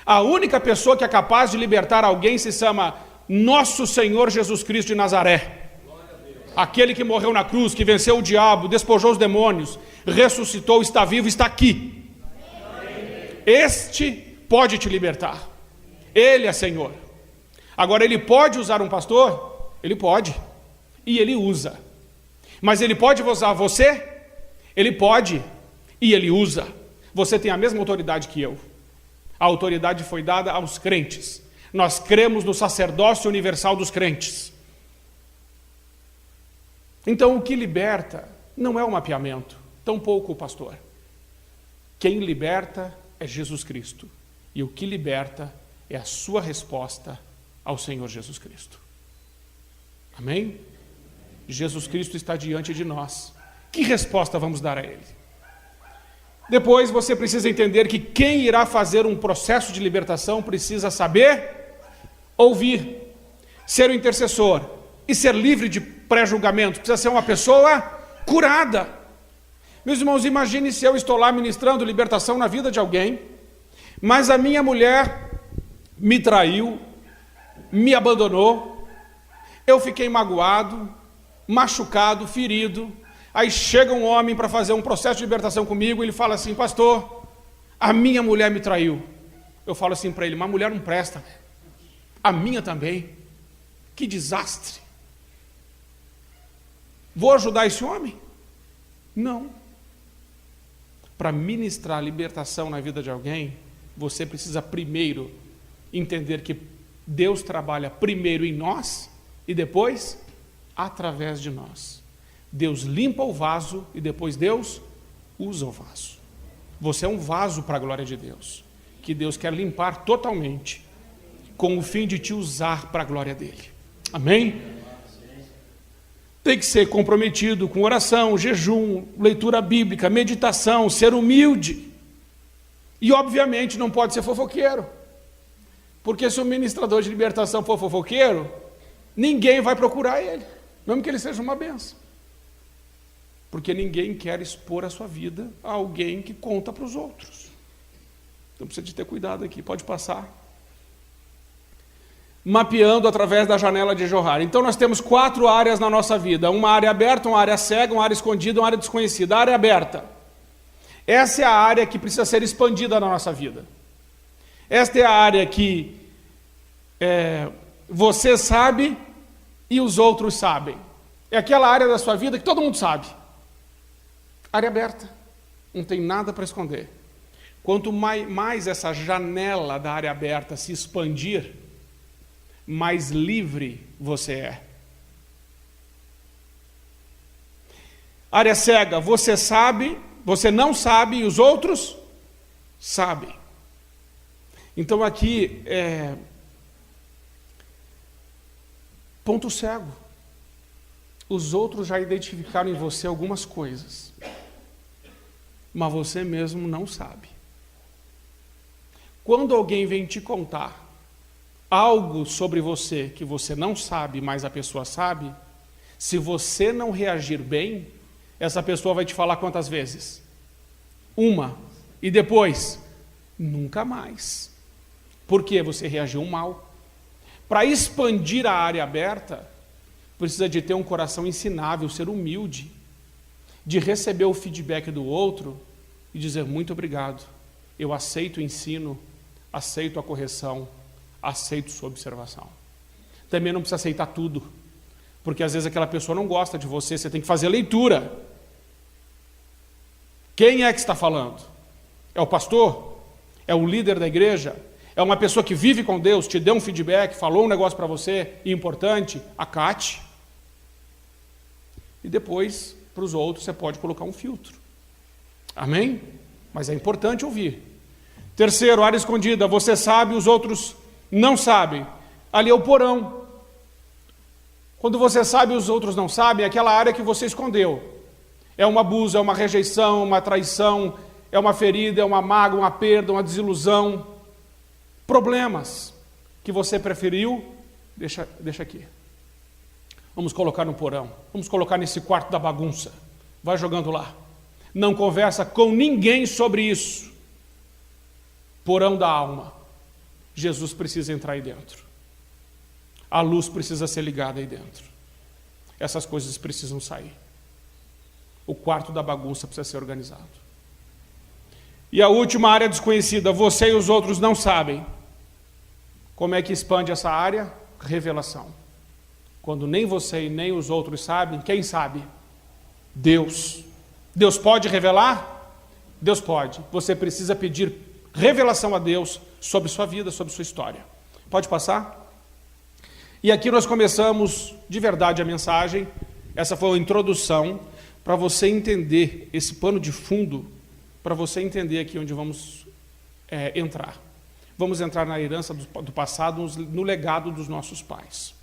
S3: A única pessoa que é capaz de libertar alguém se chama Nosso Senhor Jesus Cristo de Nazaré. Aquele que morreu na cruz, que venceu o diabo, despojou os demônios, ressuscitou, está vivo, está aqui. Este pode te libertar. Ele é Senhor. Agora, ele pode usar um pastor? Ele pode. E ele usa. Mas ele pode usar você? Ele pode. E ele usa. Você tem a mesma autoridade que eu. A autoridade foi dada aos crentes. Nós cremos no sacerdócio universal dos crentes. Então, o que liberta não é o mapeamento, tampouco o pastor. Quem liberta é Jesus Cristo. E o que liberta é a sua resposta ao Senhor Jesus Cristo. Amém? Jesus Cristo está diante de nós. Que resposta vamos dar a Ele? Depois você precisa entender que quem irá fazer um processo de libertação precisa saber ouvir, ser o intercessor e ser livre de pré-julgamento. Precisa ser uma pessoa curada. Meus irmãos, imagine se eu estou lá ministrando libertação na vida de alguém, mas a minha mulher me traiu, me abandonou, eu fiquei magoado, machucado, ferido. Aí chega um homem para fazer um processo de libertação comigo, e ele fala assim: pastor, a minha mulher me traiu. Eu falo assim para ele: uma mulher não presta, a minha também, que desastre. Vou ajudar esse homem? Não. Para ministrar libertação na vida de alguém, você precisa primeiro entender que Deus trabalha primeiro em nós e depois através de nós. Deus limpa o vaso e depois Deus usa o vaso. Você é um vaso para a glória de Deus, que Deus quer limpar totalmente, com o fim de te usar para a glória dele. Amém? Tem que ser comprometido com oração, jejum, leitura bíblica, meditação, ser humilde. E obviamente não pode ser fofoqueiro, porque se o ministrador de libertação for fofoqueiro, ninguém vai procurar ele, mesmo que ele seja uma bênção. Porque ninguém quer expor a sua vida a alguém que conta para os outros. Então precisa de ter cuidado aqui. Pode passar. Mapeando através da janela de Johar. Então nós temos 4 áreas na nossa vida. Uma área aberta, uma área cega, uma área escondida, uma área desconhecida. A área aberta. Essa é a área que precisa ser expandida na nossa vida. Esta é a área que você sabe e os outros sabem. É aquela área da sua vida que todo mundo sabe. Área aberta, não tem nada para esconder. Quanto mais essa janela da área aberta se expandir, mais livre você é. Área cega, você sabe, você não sabe e os outros sabem. Então aqui ponto cego. Os outros já identificaram em você algumas coisas, mas você mesmo não sabe. Quando alguém vem te contar algo sobre você que você não sabe, mas a pessoa sabe, se você não reagir bem, essa pessoa vai te falar quantas vezes? Uma. E depois? Nunca mais. Porque você reagiu mal. Para expandir a área aberta, precisa de ter um coração ensinável, ser humilde, de receber o feedback do outro e dizer: muito obrigado, eu aceito o ensino, aceito a correção, aceito sua observação. Também não precisa aceitar tudo, porque às vezes aquela pessoa não gosta de você, você tem que fazer leitura. Quem é que está falando? É o pastor? É o líder da igreja? É uma pessoa que vive com Deus, te deu um feedback, falou um negócio para você importante? Acate. E depois, para os outros, você pode colocar um filtro. Amém? Mas é importante ouvir. Terceiro, área escondida. Você sabe, os outros não sabem. Ali é o porão. Quando você sabe e os outros não sabem, é aquela área que você escondeu. É um abuso, é uma rejeição, uma traição, é uma ferida, é uma mágoa, uma perda, uma desilusão. Problemas que você preferiu, deixa aqui. Vamos colocar no porão, vamos colocar nesse quarto da bagunça. Vai jogando lá. Não conversa com ninguém sobre isso. Porão da alma. Jesus precisa entrar aí dentro. A luz precisa ser ligada aí dentro. Essas coisas precisam sair. O quarto da bagunça precisa ser organizado. E a última área desconhecida, você e os outros não sabem. Como é que expande essa área? Revelação. Quando nem você e nem os outros sabem, quem sabe? Deus. Deus pode revelar? Deus pode. Você precisa pedir revelação a Deus sobre sua vida, sobre sua história. Pode passar? E aqui nós começamos de verdade a mensagem. Essa foi a introdução para você entender esse pano de fundo, para você entender aqui onde vamos entrar. Vamos entrar na herança do passado, no legado dos nossos pais.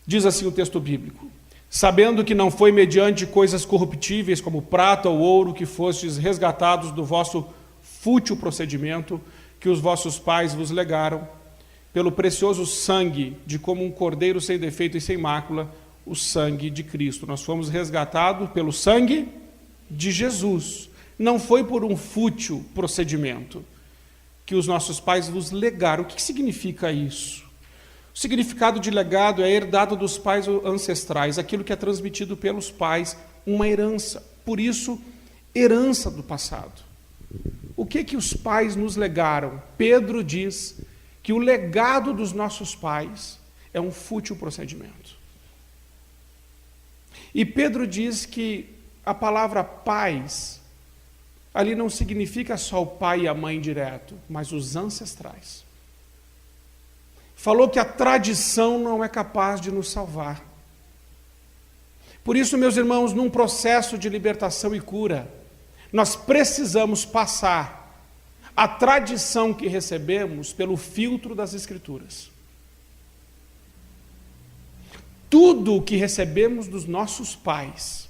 S3: Diz assim o texto bíblico: sabendo que não foi mediante coisas corruptíveis como prata ou ouro que fostes resgatados do vosso fútil procedimento que os vossos pais vos legaram, pelo precioso sangue de como um cordeiro sem defeito e sem mácula, o sangue de Cristo. Nós fomos resgatados pelo sangue de Jesus. Não foi por um fútil procedimento que os nossos pais vos legaram. O que significa isso? O significado de legado é herdado dos pais ancestrais, aquilo que é transmitido pelos pais, uma herança. Por isso, herança do passado. O que os pais nos legaram? Pedro diz que o legado dos nossos pais é um fútil procedimento. E Pedro diz que a palavra pais ali não significa só o pai e a mãe direto, mas os ancestrais. Falou que a tradição não é capaz de nos salvar. Por isso, meus irmãos, num processo de libertação e cura, nós precisamos passar a tradição que recebemos pelo filtro das Escrituras. Tudo o que recebemos dos nossos pais,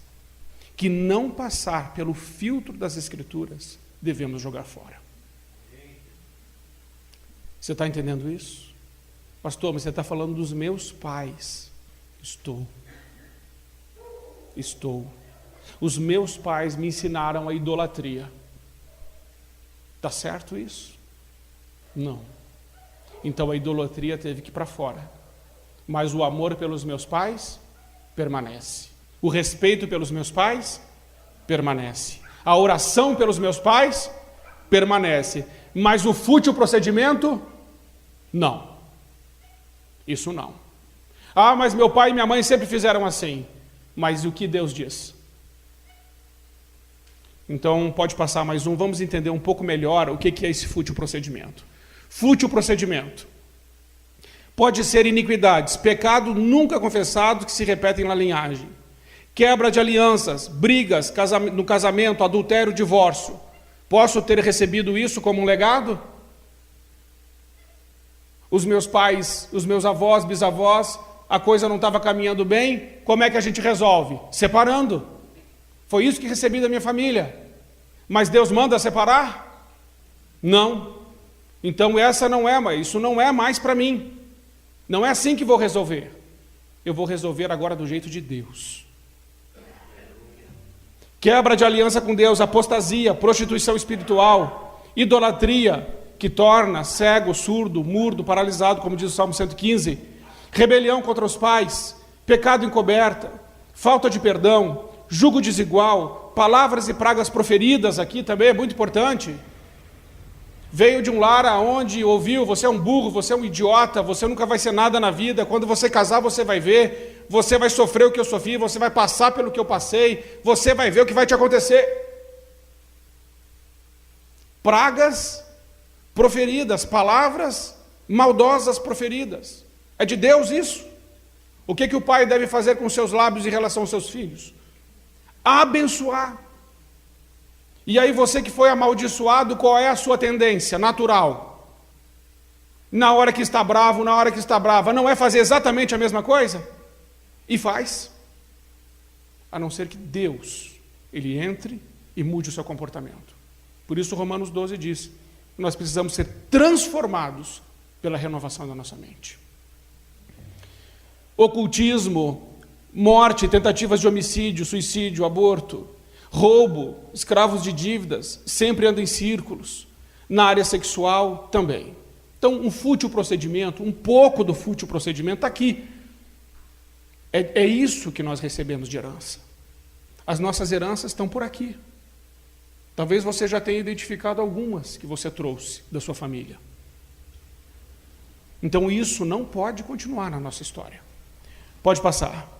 S3: que não passar pelo filtro das Escrituras, devemos jogar fora. Você está entendendo isso? Pastor, mas você está falando dos meus pais. Estou. Os meus pais me ensinaram a idolatria. Está certo isso? Não. Então a idolatria teve que ir para fora. Mas o amor pelos meus pais permanece. O respeito pelos meus pais permanece. A oração pelos meus pais permanece. Mas o fútil procedimento, não. Isso não. Ah, mas meu pai e minha mãe sempre fizeram assim. Mas o que Deus diz? Então, pode passar mais um. Vamos entender um pouco melhor o que é esse fútil procedimento. Fútil procedimento pode ser iniquidades, pecado nunca confessado que se repetem na linhagem, quebra de alianças, brigas no casamento, adultério, divórcio. Posso ter recebido isso como um legado? Os meus pais, os meus avós, bisavós, a coisa não estava caminhando bem, como é que a gente resolve? Separando. Foi isso que recebi da minha família. Mas Deus manda separar? Não. Então isso não é mais para mim. Não é assim que vou resolver. Eu vou resolver agora do jeito de Deus. Quebra de aliança com Deus, apostasia, prostituição espiritual, idolatria, que torna cego, surdo, mudo, paralisado, como diz o Salmo 115, rebelião contra os pais, pecado encoberta, falta de perdão, jugo desigual, palavras e pragas proferidas, aqui também é muito importante. Veio de um lar onde ouviu, você é um burro, você é um idiota, você nunca vai ser nada na vida, quando você casar você vai ver, você vai sofrer o que eu sofri, você vai passar pelo que eu passei, você vai ver o que vai te acontecer. Pragas proferidas, palavras maldosas proferidas. É de Deus isso. O que o pai deve fazer com seus lábios em relação aos seus filhos? Abençoar. E aí você que foi amaldiçoado, qual é a sua tendência natural? Na hora que está bravo, na hora que está brava, não é fazer exatamente a mesma coisa? E faz. A não ser que Deus, Ele entre e mude o seu comportamento. Por isso Romanos 12 diz que nós precisamos ser transformados pela renovação da nossa mente. Ocultismo, morte, tentativas de homicídio, suicídio, aborto, roubo, escravos de dívidas, sempre andam em círculos. Na área sexual também. Então, um fútil procedimento, um pouco do fútil procedimento está aqui. É isso que nós recebemos de herança. As nossas heranças estão por aqui. Talvez você já tenha identificado algumas que você trouxe da sua família. Então, isso não pode continuar na nossa história. Pode passar.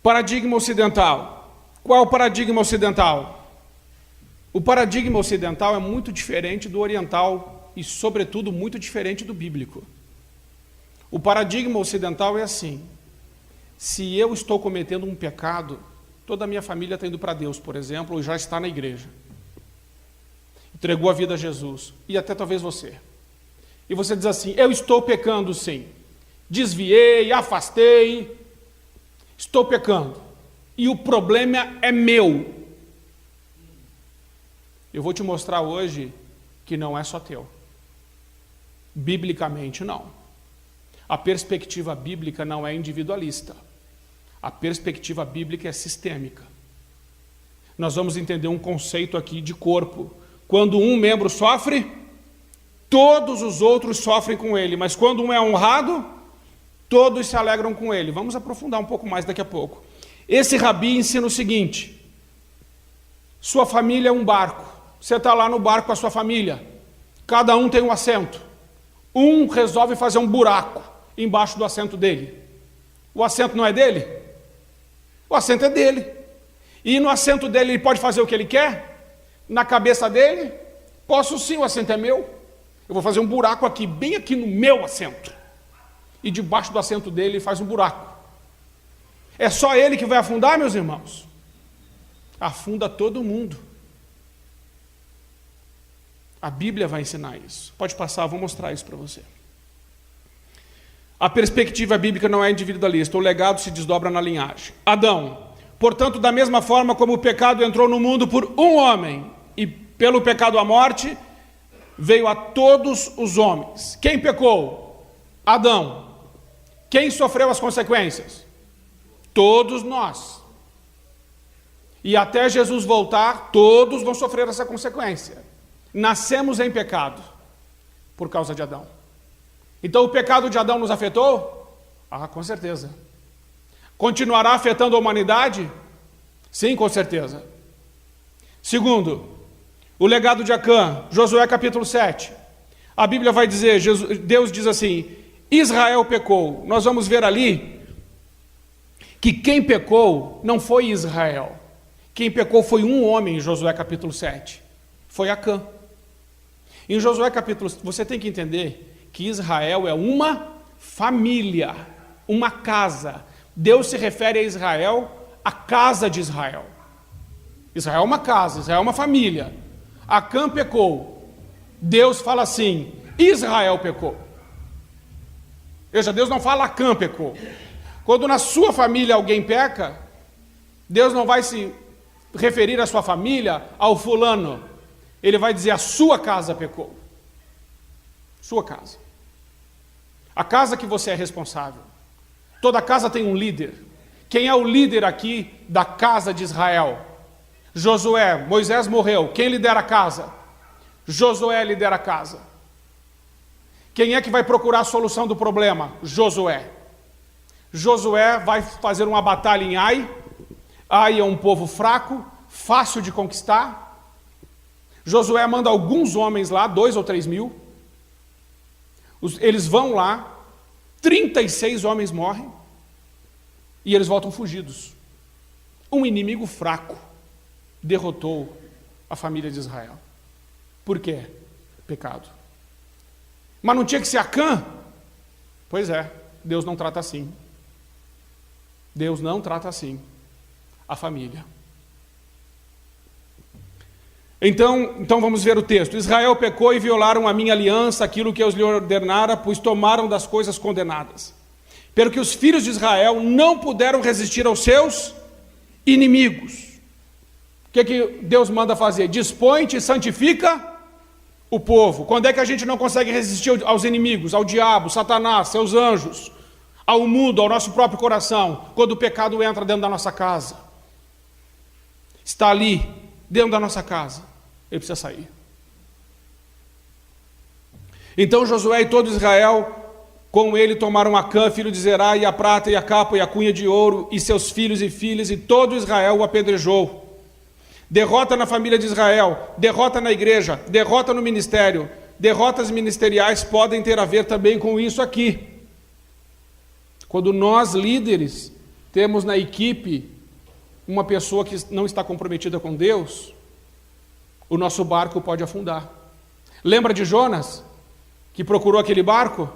S3: Paradigma ocidental. Qual é o paradigma ocidental? O paradigma ocidental é muito diferente do oriental e, sobretudo, muito diferente do bíblico. O paradigma ocidental é assim: se eu estou cometendo um pecado, toda a minha família está indo para Deus, por exemplo, ou já está na igreja, entregou a vida a Jesus, e até talvez você. E você diz assim: eu estou pecando sim, desviei, afastei, estou pecando, e o problema é meu. Eu vou te mostrar hoje que não é só teu. Biblicamente, não. A perspectiva bíblica não é individualista. A perspectiva bíblica é sistêmica. Nós vamos entender um conceito aqui de corpo. Quando um membro sofre, todos os outros sofrem com ele. Mas quando um é honrado, todos se alegram com ele. Vamos aprofundar um pouco mais daqui a pouco. Esse rabi ensina o seguinte: sua família é um barco. Você está lá no barco com a sua família. Cada um tem um assento. Um resolve fazer um buraco embaixo do assento dele. O assento não é dele? O assento é dele. E no assento dele ele pode fazer o que ele quer? Na cabeça dele? Posso sim, o assento é meu. Eu vou fazer um buraco aqui, bem aqui no meu assento. E debaixo do assento dele ele faz um buraco. É só ele que vai afundar, meus irmãos? Afunda todo mundo. A Bíblia vai ensinar isso. Pode passar, eu vou mostrar isso para você. A perspectiva bíblica não é individualista. O legado se desdobra na linhagem. Adão. Portanto, da mesma forma como o pecado entrou no mundo por um homem, e pelo pecado a morte, veio a todos os homens. Quem pecou? Adão. Quem sofreu as consequências? Todos nós. E até Jesus voltar, todos vão sofrer essa consequência. Nascemos em pecado por causa de Adão. Então o pecado de Adão nos afetou? Ah, com certeza. Continuará afetando a humanidade? Sim, com certeza. Segundo, o legado de Acã, Josué capítulo 7. A Bíblia vai dizer, Deus diz assim: Israel pecou. Nós vamos ver ali que quem pecou não foi Israel. Quem pecou foi um homem em Josué capítulo 7. Foi Acã. Em Josué capítulo, você tem que entender que Israel é uma família, uma casa. Deus se refere a Israel, a casa de Israel. Israel é uma casa, Israel é uma família. Acã pecou. Deus fala assim: Israel pecou. Veja, Deus não fala Acã pecou. Quando na sua família alguém peca, Deus não vai se referir à sua família, ao fulano. Ele vai dizer: a sua casa pecou. Sua casa. A casa que você é responsável. Toda casa tem um líder. Quem é o líder aqui da casa de Israel? Josué. Moisés morreu. Quem lidera a casa? Josué lidera a casa. Quem é que vai procurar a solução do problema? Josué. Josué vai fazer uma batalha em Ai. Ai é um povo fraco, fácil de conquistar. Josué manda alguns homens lá, 2 ou 3 mil. Eles vão lá, 36 homens morrem e eles voltam fugidos. Um inimigo fraco derrotou a família de Israel. Por quê? Pecado. Mas não tinha que ser Acã? Pois é, Deus não trata assim. Deus não trata assim a família. Então vamos ver o texto. Israel pecou e violaram a minha aliança, aquilo que eu lhe ordenara, pois tomaram das coisas condenadas. Pelo que os filhos de Israel não puderam resistir aos seus inimigos. O que Deus manda fazer? Dispõe-te e santifica o povo. Quando é que a gente não consegue resistir aos inimigos, ao diabo, Satanás, seus anjos, ao mundo, ao nosso próprio coração? Quando o pecado entra dentro da nossa casa. Está ali, dentro da nossa casa. Ele precisa sair. Então Josué e todo Israel, com ele tomaram Acã, filho de Zerá, e a prata, e a capa, e a cunha de ouro, e seus filhos e filhas, e todo Israel o apedrejou. Derrota na família de Israel, derrota na igreja, derrota no ministério. Derrotas ministeriais podem ter a ver também com isso aqui. Quando nós, líderes, temos na equipe uma pessoa que não está comprometida com Deus, o nosso barco pode afundar. Lembra de Jonas, que procurou aquele barco?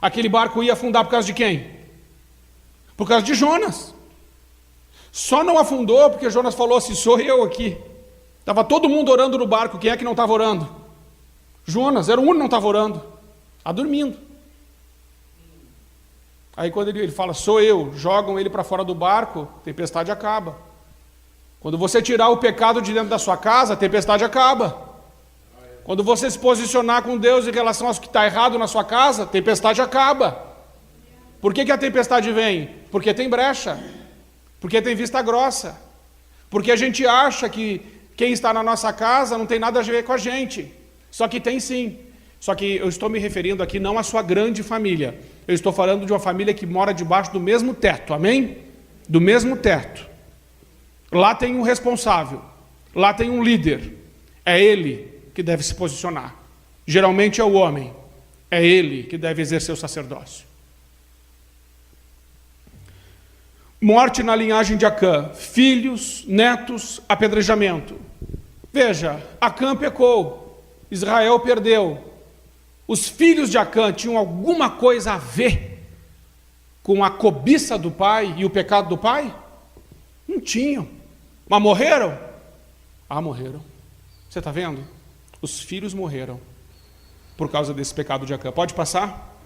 S3: Aquele barco ia afundar por causa de quem? Por causa de Jonas. Só não afundou porque Jonas falou assim: sou eu aqui. Estava todo mundo orando no barco. Quem é que não estava orando? Jonas, era o único que não estava orando. Está dormindo. Aí quando ele fala, sou eu, jogam ele para fora do barco, a tempestade acaba. Quando você tirar o pecado de dentro da sua casa, a tempestade acaba. Quando você se posicionar com Deus em relação ao que está errado na sua casa, a tempestade acaba. Por que a tempestade vem? Porque tem brecha, porque tem vista grossa, porque a gente acha que quem está na nossa casa não tem nada a ver com a gente. Só que tem sim. Só que eu estou me referindo aqui não à sua grande família. Eu estou falando de uma família que mora debaixo do mesmo teto, amém? Do mesmo teto. Lá tem um responsável, lá tem um líder. É ele que deve se posicionar. Geralmente é o homem. É ele que deve exercer o sacerdócio. Morte na linhagem de Acã. Filhos, netos, apedrejamento. Veja, Acã pecou. Israel perdeu. Os filhos de Acã tinham alguma coisa a ver com a cobiça do pai e o pecado do pai? Não tinham. Mas morreram? Ah, morreram. Você está vendo? Os filhos morreram por causa desse pecado de Acã. Pode passar?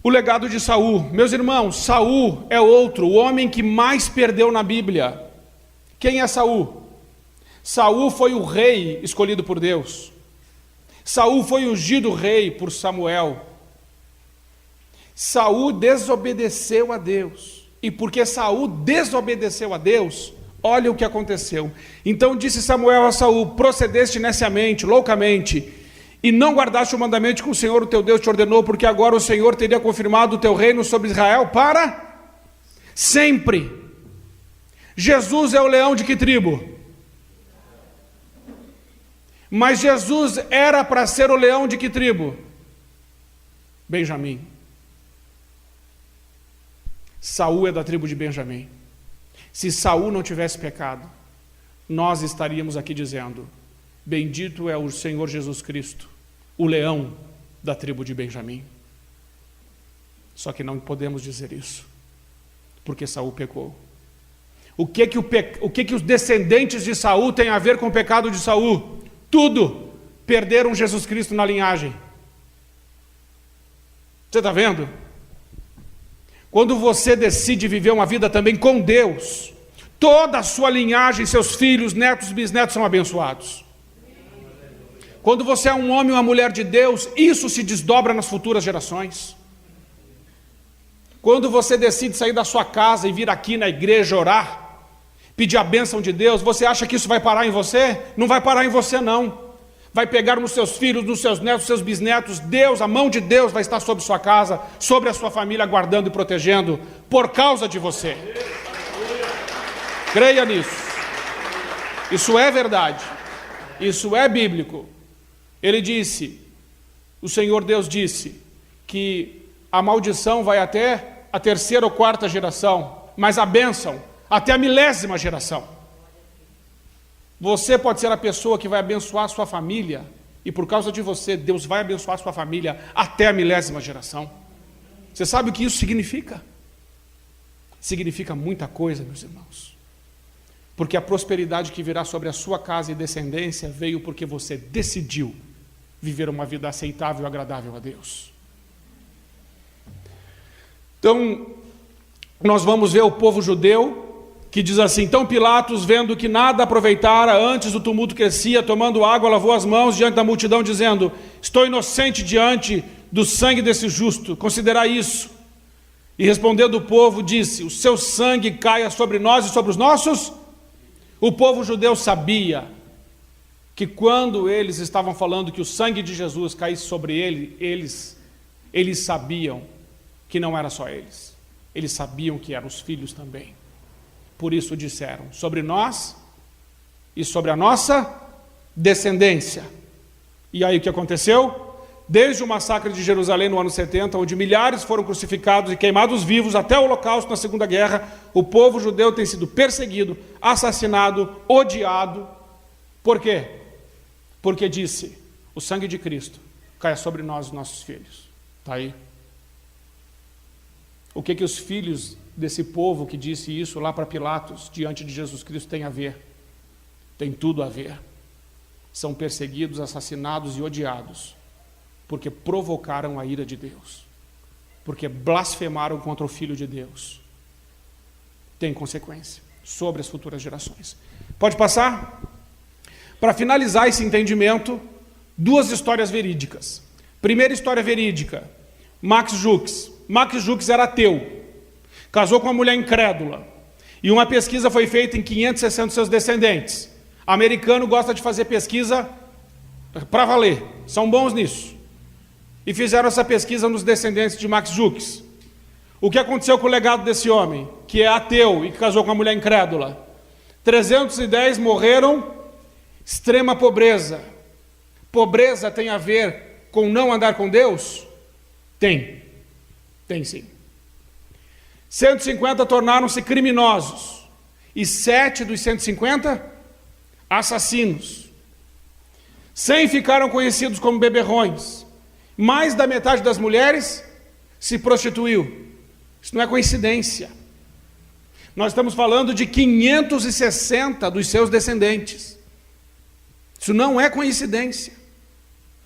S3: O legado de Saul. Meus irmãos, Saul é outro, o homem que mais perdeu na Bíblia. Quem é Saul? Saul foi o rei escolhido por Deus. Saul foi ungido rei por Samuel. Saul desobedeceu a Deus. E porque Saul desobedeceu a Deus, olha o que aconteceu. Então disse Samuel a Saul, procedeste neciamente, loucamente, e não guardaste o mandamento que o Senhor, o teu Deus, te ordenou, porque agora o Senhor teria confirmado o teu reino sobre Israel para sempre. Jesus é o leão de que tribo? Mas Jesus era para ser o leão de que tribo? Benjamim. Saul é da tribo de Benjamim. Se Saul não tivesse pecado, nós estaríamos aqui dizendo, bendito é o Senhor Jesus Cristo, o leão da tribo de Benjamim. Só que não podemos dizer isso, porque Saul pecou. O que os descendentes de Saul têm a ver com o pecado de Saul? Tudo. Perderam Jesus Cristo na linhagem. Você está vendo? Quando você decide viver uma vida também com Deus, toda a sua linhagem, seus filhos, netos, bisnetos são abençoados. Quando você é um homem ou uma mulher de Deus, isso se desdobra nas futuras gerações. Quando você decide sair da sua casa e vir aqui na igreja orar, pedir a bênção de Deus, você acha que isso vai parar em você? Não vai parar em você não. Vai pegar nos seus filhos, nos seus netos, nos seus bisnetos. Deus, a mão de Deus vai estar sobre sua casa, sobre a sua família, guardando e protegendo, por causa de você. Creia nisso. Isso é verdade. Isso é bíblico. Ele disse, o Senhor Deus disse, que a maldição vai até a terceira ou quarta geração, mas a bênção até a 1000ª geração. Você pode ser a pessoa que vai abençoar a sua família, e por causa de você, Deus vai abençoar a sua família até a 1000ª geração. Você sabe o que isso significa? Significa muita coisa, meus irmãos. Porque a prosperidade que virá sobre a sua casa e descendência veio porque você decidiu viver uma vida aceitável e agradável a Deus. Então, nós vamos ver o povo judeu, que diz assim, então Pilatos, vendo que nada aproveitara, antes o tumulto crescia, tomando água, lavou as mãos diante da multidão, dizendo, estou inocente diante do sangue desse justo, considerai isso. E respondendo o povo, disse, o seu sangue caia sobre nós e sobre os nossos. O povo judeu sabia que quando eles estavam falando que o sangue de Jesus caísse sobre eles sabiam que não era só eles. Eles sabiam que eram os filhos também. Por isso disseram, sobre nós e sobre a nossa descendência. E aí o que aconteceu? Desde o massacre de Jerusalém no ano 70, onde milhares foram crucificados e queimados vivos, até o Holocausto na Segunda Guerra, o povo judeu tem sido perseguido, assassinado, odiado. Por quê? Porque disse, o sangue de Cristo caia sobre nós e nossos filhos. Está aí. O que os filhos desse povo que disse isso lá para Pilatos, diante de Jesus Cristo, tem a ver? Tem tudo a ver. São perseguidos, assassinados e odiados, porque provocaram a ira de Deus. porque blasfemaram contra o Filho de Deus. Tem consequência sobre as futuras gerações. Pode passar? Para finalizar esse entendimento, 2 histórias verídicas. Primeira história verídica, Max Jukes. Max Jukes era ateu, casou com uma mulher incrédula, e uma pesquisa foi feita em 560 seus descendentes. Americano gosta de fazer pesquisa para valer, são bons nisso. E fizeram essa pesquisa nos descendentes de Max Jukes. O que aconteceu com o legado desse homem, que é ateu e que casou com uma mulher incrédula? 310 morreram, extrema pobreza. Pobreza tem a ver com não andar com Deus? Tem sim. 150 tornaram-se criminosos, e 7 dos 150, assassinos. 100 ficaram conhecidos como beberrões. Mais da metade das mulheres se prostituiu. Isso não é coincidência. Nós estamos falando de 560 dos seus descendentes. Isso não é coincidência.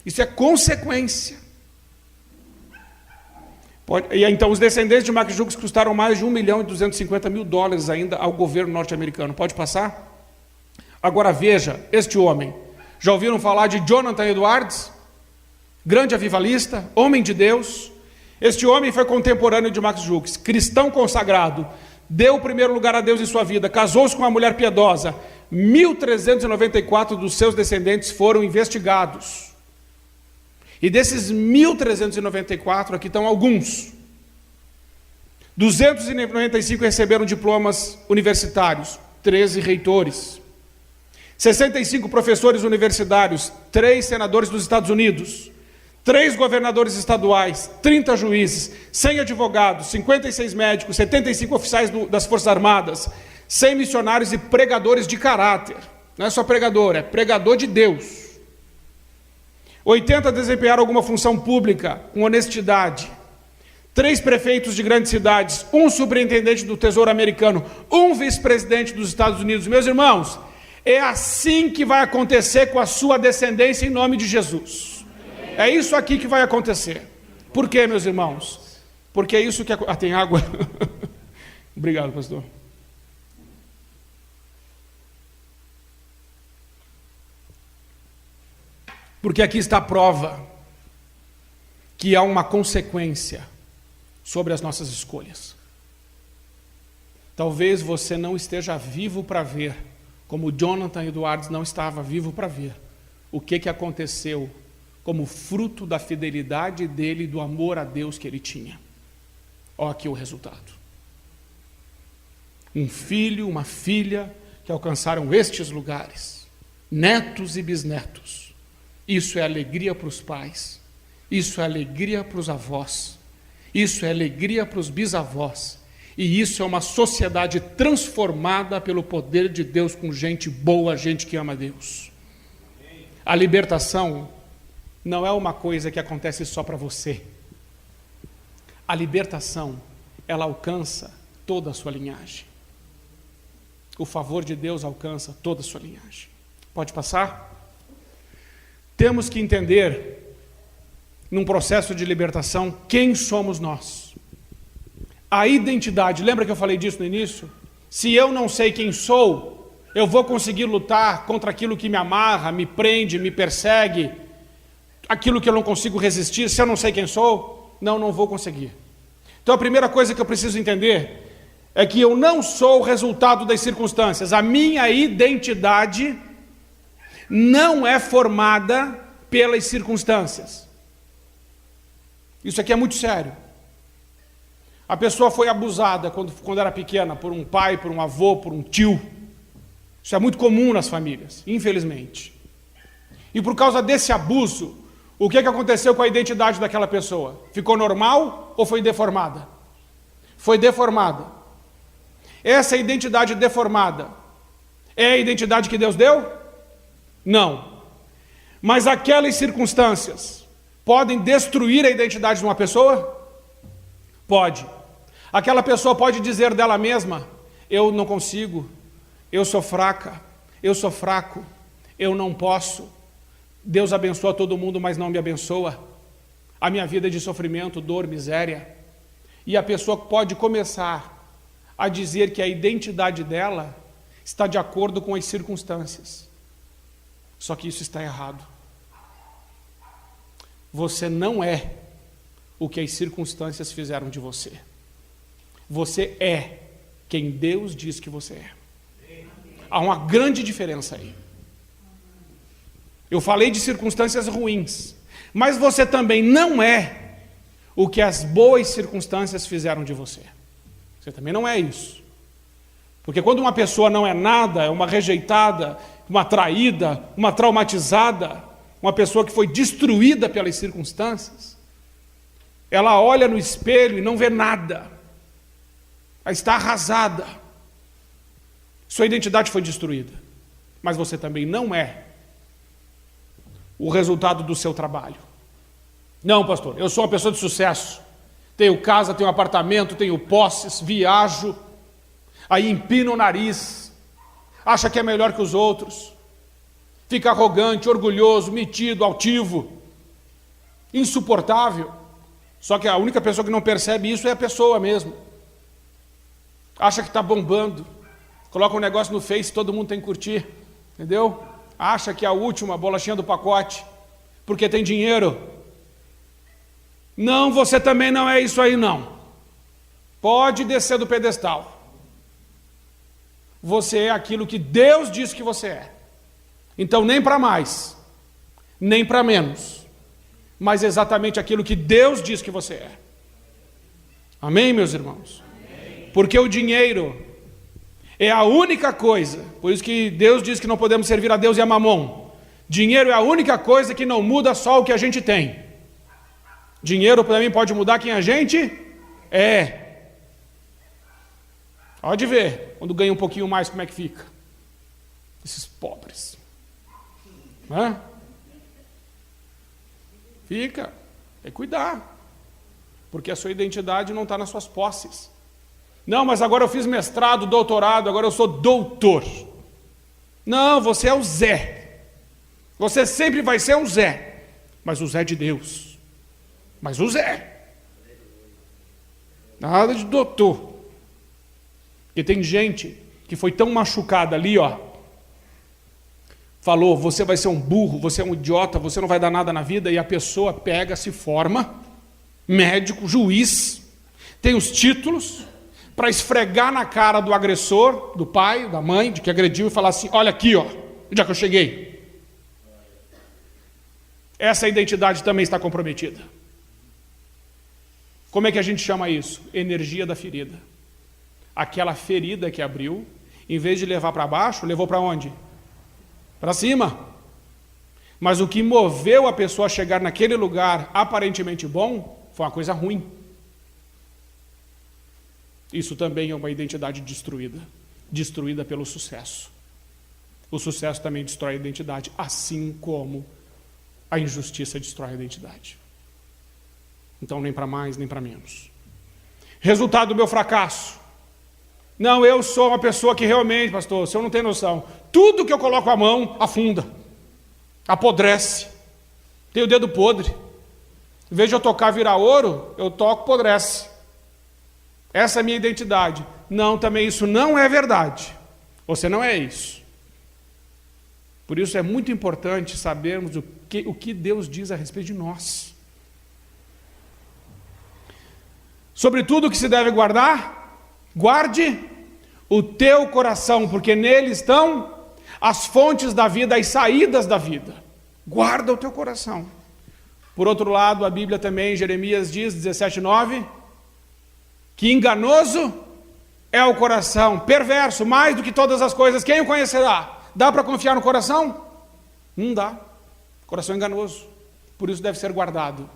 S3: Isso é consequência. E então os descendentes de Max Jukes custaram mais de $1.250.000 ainda ao governo norte-americano. Pode passar? Agora veja, este homem. Já ouviram falar de Jonathan Edwards? Grande avivalista, homem de Deus. Este homem foi contemporâneo de Max Jukes, cristão consagrado, deu o primeiro lugar a Deus em sua vida, casou-se com uma mulher piedosa. 1.394 dos seus descendentes foram investigados. E desses 1.394, aqui estão alguns. 295 receberam diplomas universitários, 13 reitores. 65 professores universitários, 3 senadores dos Estados Unidos, 3 governadores estaduais, 30 juízes, 100 advogados, 56 médicos, 75 oficiais das Forças Armadas, 100 missionários e pregadores de caráter. Não é só pregador, é pregador de Deus. 80 desempenharam alguma função pública com honestidade. 3 prefeitos de grandes cidades, 1 superintendente do Tesouro Americano, 1 vice-presidente dos Estados Unidos. Meus irmãos, é assim que vai acontecer com a sua descendência em nome de Jesus. É isso aqui que vai acontecer. Por quê, meus irmãos? Porque é isso que... tem água? Obrigado, pastor. Porque aqui está a prova que há uma consequência sobre as nossas escolhas. Talvez você não esteja vivo para ver, como Jonathan Edwards não estava vivo para ver, o que aconteceu como fruto da fidelidade dele e do amor a Deus que ele tinha. Olha aqui o resultado. Um filho, uma filha que alcançaram estes lugares, netos e bisnetos. Isso é alegria para os pais, isso é alegria para os avós, isso é alegria para os bisavós, e isso é uma sociedade transformada pelo poder de Deus com gente boa, gente que ama Deus. A libertação não é uma coisa que acontece só para você. A libertação, ela alcança toda a sua linhagem. O favor de Deus alcança toda a sua linhagem. Pode passar? Temos que entender, num processo de libertação, quem somos nós. A identidade, lembra que eu falei disso no início? Se eu não sei quem sou, eu vou conseguir lutar contra aquilo que me amarra, me prende, me persegue, aquilo que eu não consigo resistir. Se eu não sei quem sou, não vou conseguir. Então a primeira coisa que eu preciso entender é que eu não sou o resultado das circunstâncias. A minha identidade não é formada pelas circunstâncias. Isso aqui é muito sério. A pessoa foi abusada quando era pequena por um pai, por um avô, por um tio. Isso é muito comum nas famílias, infelizmente. E por causa desse abuso, o que aconteceu com a identidade daquela pessoa? Ficou normal ou foi deformada? Foi deformada. Essa identidade deformada é a identidade que Deus deu? Não. Mas aquelas circunstâncias podem destruir a identidade de uma pessoa? Pode. Aquela pessoa pode dizer dela mesma: eu não consigo, eu sou fraca, eu sou fraco, eu não posso. Deus abençoa todo mundo, mas não me abençoa. A minha vida é de sofrimento, dor, miséria. E a pessoa pode começar a dizer que a identidade dela está de acordo com as circunstâncias. Só que isso está errado. Você não é o que as circunstâncias fizeram de você. Você é quem Deus diz que você é. Há uma grande diferença aí. Eu falei de circunstâncias ruins, mas você também não é o que as boas circunstâncias fizeram de você. Você também não é isso. Porque quando uma pessoa não é nada, é uma rejeitada, uma traída, uma traumatizada, uma pessoa que foi destruída pelas circunstâncias, ela olha no espelho e não vê nada. Ela está arrasada. Sua identidade foi destruída. Mas você também não é o resultado do seu trabalho. Não, pastor, eu sou uma pessoa de sucesso. Tenho casa, tenho apartamento, tenho posses, viajo. Aí empina o nariz, acha que é melhor que os outros. Fica arrogante, orgulhoso, metido, altivo, insuportável. Só que a única pessoa que não percebe isso é a pessoa mesmo. Acha que está bombando. Coloca um negócio no Face, todo mundo tem que curtir. Entendeu? Acha que é a última bolachinha do pacote, porque tem dinheiro. Não, você também não é isso aí não. Pode descer do pedestal. Você é aquilo que Deus diz que você é. Então nem para mais, nem para menos, mas exatamente aquilo que Deus diz que você é. Amém, meus irmãos? Amém. Porque o dinheiro é a única coisa, por isso que Deus diz que não podemos servir a Deus e a Mamon. Dinheiro é a única coisa que não muda só o que a gente tem. Dinheiro também pode mudar quem a gente é. Pode ver, quando ganha um pouquinho mais, como é que fica. Esses pobres. Hã? Fica. Tem que cuidar. Porque a sua identidade não está nas suas posses. Não, mas agora eu fiz mestrado, doutorado, agora eu sou doutor. Não, você é o Zé. Você sempre vai ser o Zé. Mas o Zé de Deus. Mas o Zé. Nada de doutor. Porque tem gente que foi tão machucada ali, ó. Falou, você vai ser um burro, você é um idiota, você não vai dar nada na vida. E a pessoa pega, se forma, médico, juiz, tem os títulos para esfregar na cara do agressor, do pai, da mãe, de que agrediu, e falar assim, olha aqui, ó, onde é que eu cheguei. Essa identidade também está comprometida. Como é que a gente chama isso? Energia da ferida. Aquela ferida que abriu, em vez de levar para baixo, levou para onde? Para cima. Mas o que moveu a pessoa a chegar naquele lugar aparentemente bom, foi uma coisa ruim. Isso também é uma identidade destruída. Destruída pelo sucesso. O sucesso também destrói a identidade, assim como a injustiça destrói a identidade. Então, nem para mais, nem para menos. Resultado do meu fracasso. Não, eu sou uma pessoa que realmente, pastor, o senhor não tem noção. Tudo que eu coloco a mão, afunda. Apodrece. Tem o dedo podre. Em vez de eu tocar virar ouro, eu toco, apodrece. Essa é a minha identidade. Não, também isso não é verdade. Você não é isso. Por isso é muito importante sabermos o que Deus diz a respeito de nós. Sobre tudo o que se deve guardar, guarde o teu coração, porque nele estão as fontes da vida, as saídas da vida. Guarda o teu coração. Por outro lado, a Bíblia também, Jeremias diz, 17:9, que enganoso é o coração, perverso, mais do que todas as coisas, quem o conhecerá? Dá para confiar no coração? Não dá. Coração enganoso. Por isso deve ser guardado.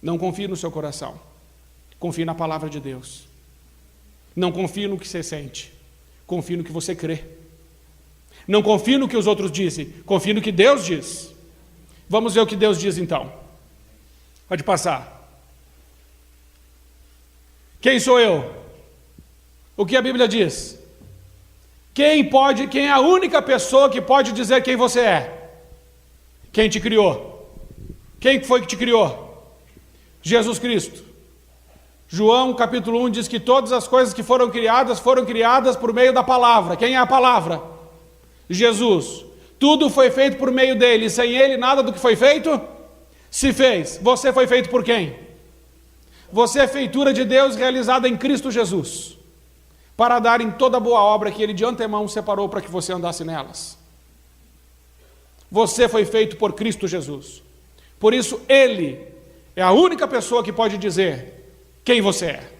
S3: Não confie no seu coração. Confie na palavra de Deus. Não confie no que você sente. Confie no que você crê. Não confie no que os outros dizem. Confie no que Deus diz. Vamos ver o que Deus diz então. Pode passar. Quem sou eu? O que a Bíblia diz? Quem é a única pessoa que pode dizer quem você é? Quem te criou? Quem foi que te criou? Jesus Cristo. João capítulo 1 diz que todas as coisas que foram criadas por meio da palavra. Quem é a palavra? Jesus. Tudo foi feito por meio dele, e sem ele nada do que foi feito se fez. Você foi feito por quem? Você é feitura de Deus realizada em Cristo Jesus, para dar em toda boa obra que ele de antemão separou para que você andasse nelas. Você foi feito por Cristo Jesus. Por isso ele é a única pessoa que pode dizer quem você é.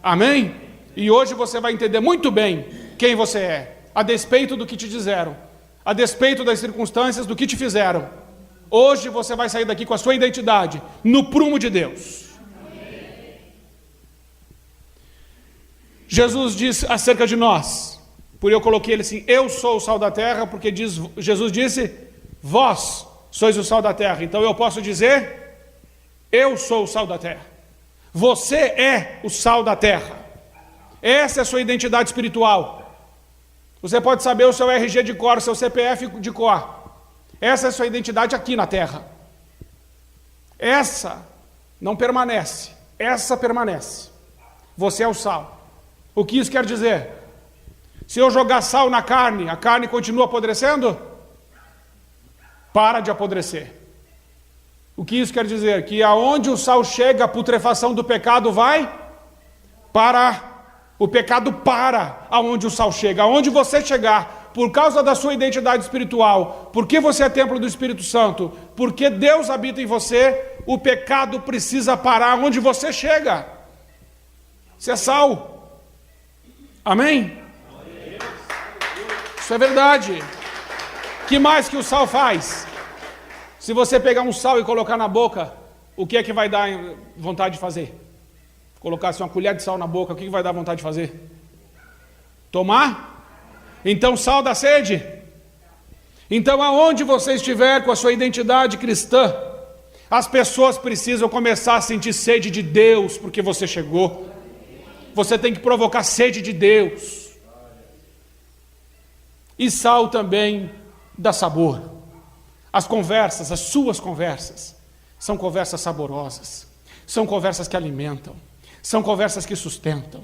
S3: Amém? E hoje você vai entender muito bem quem você é, a despeito do que te disseram, a despeito das circunstâncias do que te fizeram. Hoje você vai sair daqui com a sua identidade no prumo de Deus. Jesus disse acerca de nós, por eu coloquei ele assim, eu sou o sal da terra, porque Jesus disse, vós sois o sal da terra. Então eu posso dizer, eu sou o sal da terra. Você é o sal da terra. Essa é a sua identidade espiritual. Você pode saber o seu RG de cor, o seu CPF de cor. Essa é a sua identidade aqui na terra. Essa não permanece, essa permanece. Você é o sal. O que isso quer dizer? Se eu jogar sal na carne, a carne continua apodrecendo? Para de apodrecer. O que isso quer dizer? Que aonde o sal chega, a putrefação do pecado vai parar. O pecado para aonde o sal chega. Aonde você chegar, por causa da sua identidade espiritual, porque você é templo do Espírito Santo, porque Deus habita em você, o pecado precisa parar onde você chega. Você é sal. Amém? Isso é verdade. Que mais que o sal faz? Se você pegar um sal e colocar na boca, o que é que vai dar vontade de fazer? Colocasse uma colher de sal na boca, o que vai dar vontade de fazer? Tomar? Então sal dá sede. Então aonde você estiver com a sua identidade cristã, as pessoas precisam começar a sentir sede de Deus, porque você chegou. Você tem que provocar sede de Deus. E sal também dá sabor. As conversas, as suas conversas, são conversas saborosas, são conversas que alimentam, são conversas que sustentam,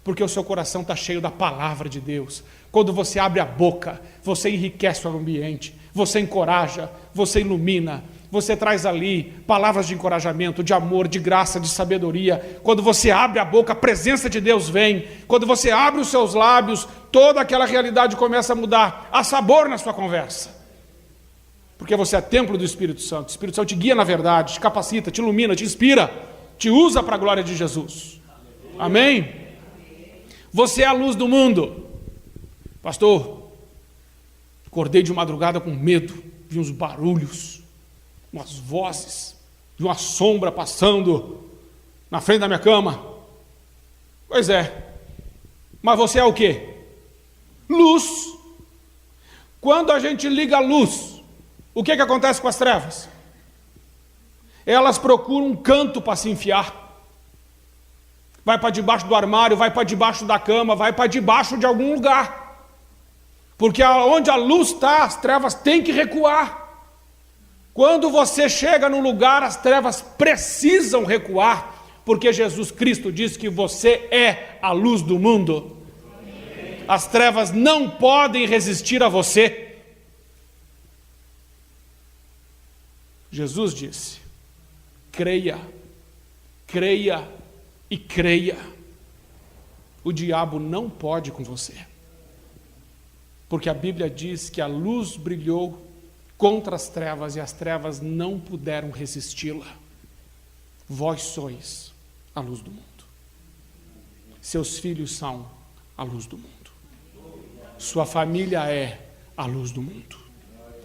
S3: porque o seu coração está cheio da palavra de Deus. Quando você abre a boca, você enriquece o ambiente, você encoraja, você ilumina, você traz ali palavras de encorajamento, de amor, de graça, de sabedoria. Quando você abre a boca, a presença de Deus vem. Quando você abre os seus lábios, toda aquela realidade começa a mudar. Há sabor na sua conversa. Porque você é templo do Espírito Santo. O Espírito Santo te guia na verdade, te capacita, te ilumina, te inspira, te usa para a glória de Jesus. Amém? Você é a luz do mundo. Pastor, acordei de madrugada com medo, vi uns barulhos, umas vozes, vi uma sombra passando na frente da minha cama. Pois é, mas você é o quê? Luz. Quando a gente liga a luz, o que acontece com as trevas? Elas procuram um canto para se enfiar. Vai para debaixo do armário, vai para debaixo da cama, vai para debaixo de algum lugar. Porque onde a luz está, as trevas têm que recuar. Quando você chega num lugar, as trevas precisam recuar, porque Jesus Cristo diz que você é a luz do mundo. As trevas não podem resistir a você. Jesus disse, creia, creia e creia. O diabo não pode com você. Porque a Bíblia diz que a luz brilhou contra as trevas e as trevas não puderam resisti-la. Vós sois a luz do mundo. Seus filhos são a luz do mundo. Sua família é a luz do mundo.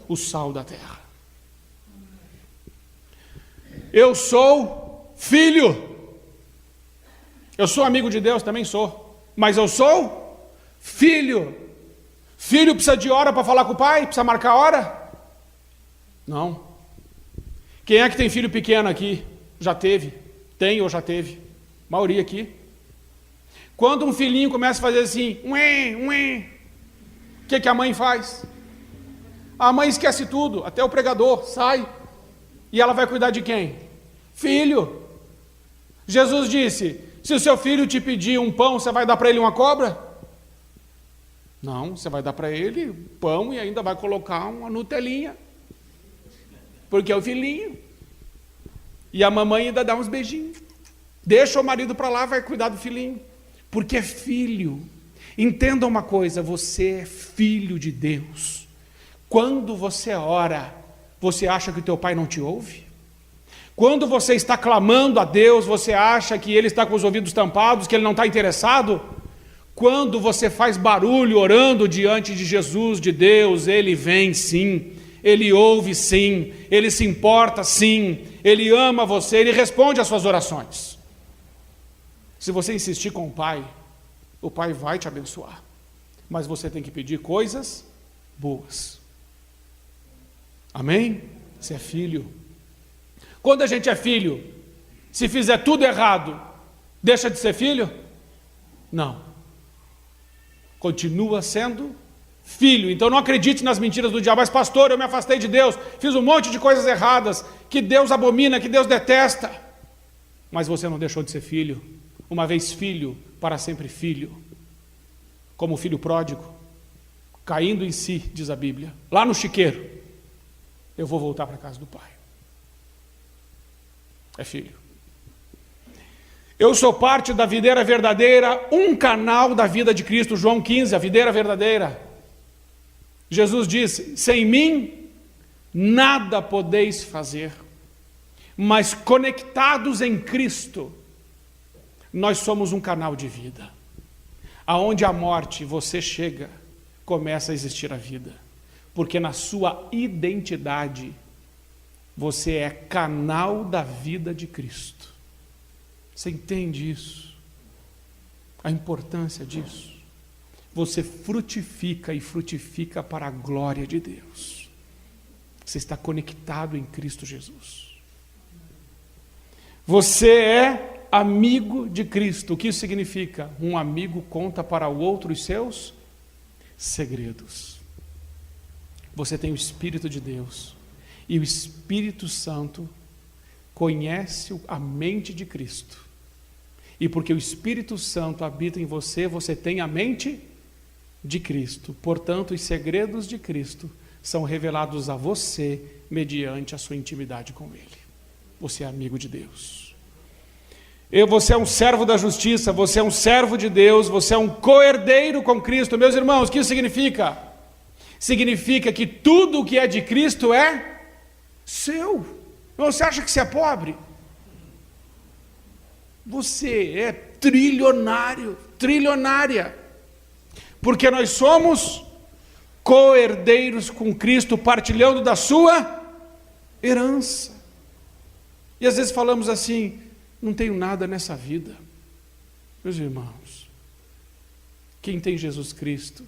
S3: O sal da terra. Eu sou filho. Eu sou amigo de Deus, também sou. Mas eu sou filho. Filho precisa de hora para falar com o pai? Precisa marcar hora? Não. Quem é que tem filho pequeno aqui? Já teve? Tem ou já teve? A maioria aqui. Quando um filhinho começa a fazer assim, ué, ué, o que a mãe faz? A mãe esquece tudo, até o pregador sai. E ela vai cuidar de quem? Filho. Jesus disse: se o seu filho te pedir um pão, você vai dar para ele uma cobra? Não, você vai dar para ele pão e ainda vai colocar uma Nutelinha, porque é o filhinho. E a mamãe ainda dá uns beijinhos. Deixa o marido para lá, vai cuidar do filhinho, porque é filho. Entenda uma coisa, você é filho de Deus. Quando você ora, você acha que o teu pai não te ouve? Quando você está clamando a Deus, você acha que Ele está com os ouvidos tampados, que Ele não está interessado? Quando você faz barulho orando diante de Jesus, de Deus, Ele vem sim, Ele ouve sim, Ele se importa sim, Ele ama você, Ele responde às suas orações. Se você insistir com o Pai vai te abençoar, mas você tem que pedir coisas boas. Amém? Você é filho. Quando a gente é filho, se fizer tudo errado, deixa de ser filho? Não. Continua sendo filho. Então não acredite nas mentiras do diabo. Mas pastor, eu me afastei de Deus, fiz um monte de coisas erradas, que Deus abomina, que Deus detesta. Mas você não deixou de ser filho. Uma vez filho, para sempre filho. Como o filho pródigo, caindo em si, diz a Bíblia, lá no chiqueiro: eu vou voltar para a casa do Pai. É filho. Eu sou parte da videira verdadeira, um canal da vida de Cristo. João 15, a videira verdadeira. Jesus disse: sem mim nada podeis fazer, mas conectados em Cristo, nós somos um canal de vida. Aonde a morte você chega, começa a existir a vida, porque na sua identidade você é canal da vida de Cristo. Você entende isso? A importância disso? Você frutifica e frutifica para a glória de Deus. Você está conectado em Cristo Jesus. Você é amigo de Cristo. O que isso significa? Um amigo conta para o outro os seus segredos. Você tem o Espírito de Deus. E o Espírito Santo conhece a mente de Cristo. E porque o Espírito Santo habita em você, você tem a mente de Cristo. Portanto, os segredos de Cristo são revelados a você mediante a sua intimidade com Ele. Você é amigo de Deus. Você é um servo da justiça, você é um servo de Deus, você é um co-herdeiro com Cristo. Meus irmãos, o que isso significa? Significa que tudo o que é de Cristo é seu. Você acha que você é pobre? Você é trilionário, trilionária, porque nós somos co-herdeiros com Cristo, partilhando da sua herança. E às vezes falamos assim: não tenho nada nessa vida. Meus irmãos, quem tem Jesus Cristo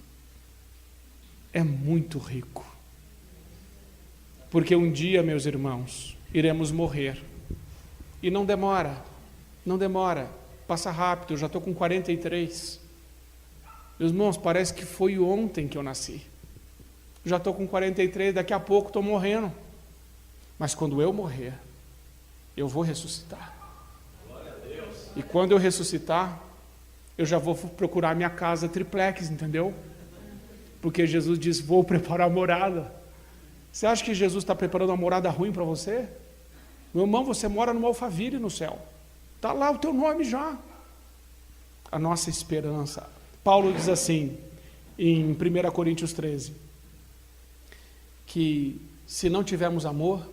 S3: é muito rico. Porque um dia, meus irmãos, iremos morrer. E não demora, passa rápido. Eu já estou com 43. Meus irmãos, parece que foi ontem que eu nasci. Já estou com 43, daqui a pouco estou morrendo. Mas quando eu morrer, eu vou ressuscitar. E quando eu ressuscitar, eu já vou procurar minha casa triplex, entendeu? Porque Jesus diz: vou preparar a morada. Você acha que Jesus está preparando uma morada ruim para você? Meu irmão, você mora numa Alphaville no céu. Está lá o teu nome já. A nossa esperança. Paulo diz assim, em 1 Coríntios 13, que se não tivermos amor,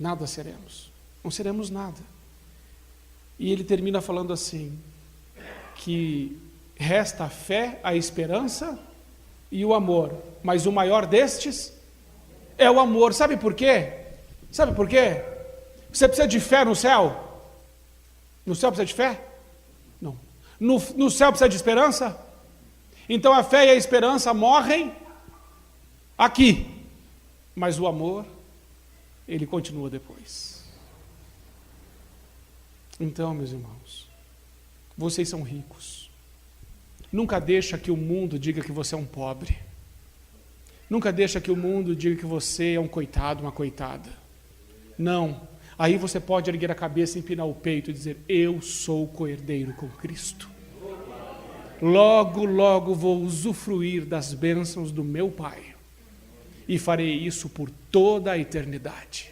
S3: nada seremos. Não seremos nada. E ele termina falando assim, que resta a fé, a esperança e o amor. Mas o maior destes é o amor. Sabe por quê? Sabe por quê? Você precisa de fé no céu? No céu precisa de fé? Não. No céu precisa de esperança? Então a fé e a esperança morrem aqui. Mas o amor, ele continua depois. Então, meus irmãos, vocês são ricos. Nunca deixa que o mundo diga que você é um pobre. Nunca deixa que o mundo diga que você é um coitado, uma coitada. Não. Aí você pode erguer a cabeça, empinar o peito e dizer: eu sou co-herdeiro com Cristo. Logo, logo vou usufruir das bênçãos do meu Pai. E farei isso por toda a eternidade.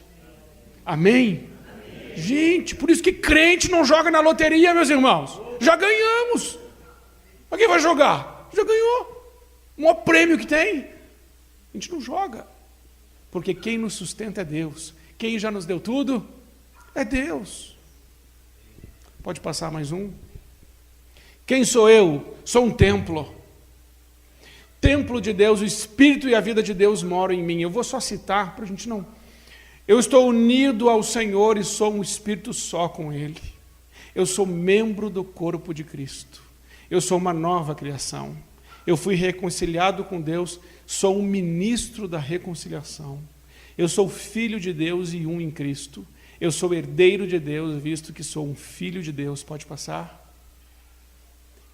S3: Amém? Amém? Gente, por isso que crente não joga na loteria, meus irmãos. Já ganhamos. Mas quem vai jogar? Já ganhou. O maior prêmio que tem. A gente não joga. Porque quem nos sustenta é Deus. Quem já nos deu tudo é Deus. Pode passar mais um. Quem sou eu? Sou um templo. Templo de Deus, o Espírito e a vida de Deus moram em mim. Eu vou só citar para a gente não. Eu estou unido ao Senhor e sou um Espírito só com Ele. Eu sou membro do corpo de Cristo. Eu sou uma nova criação. Eu fui reconciliado com Deus, sou um ministro da reconciliação. Eu sou filho de Deus e um em Cristo. Eu sou herdeiro de Deus, visto que sou um filho de Deus. Pode passar?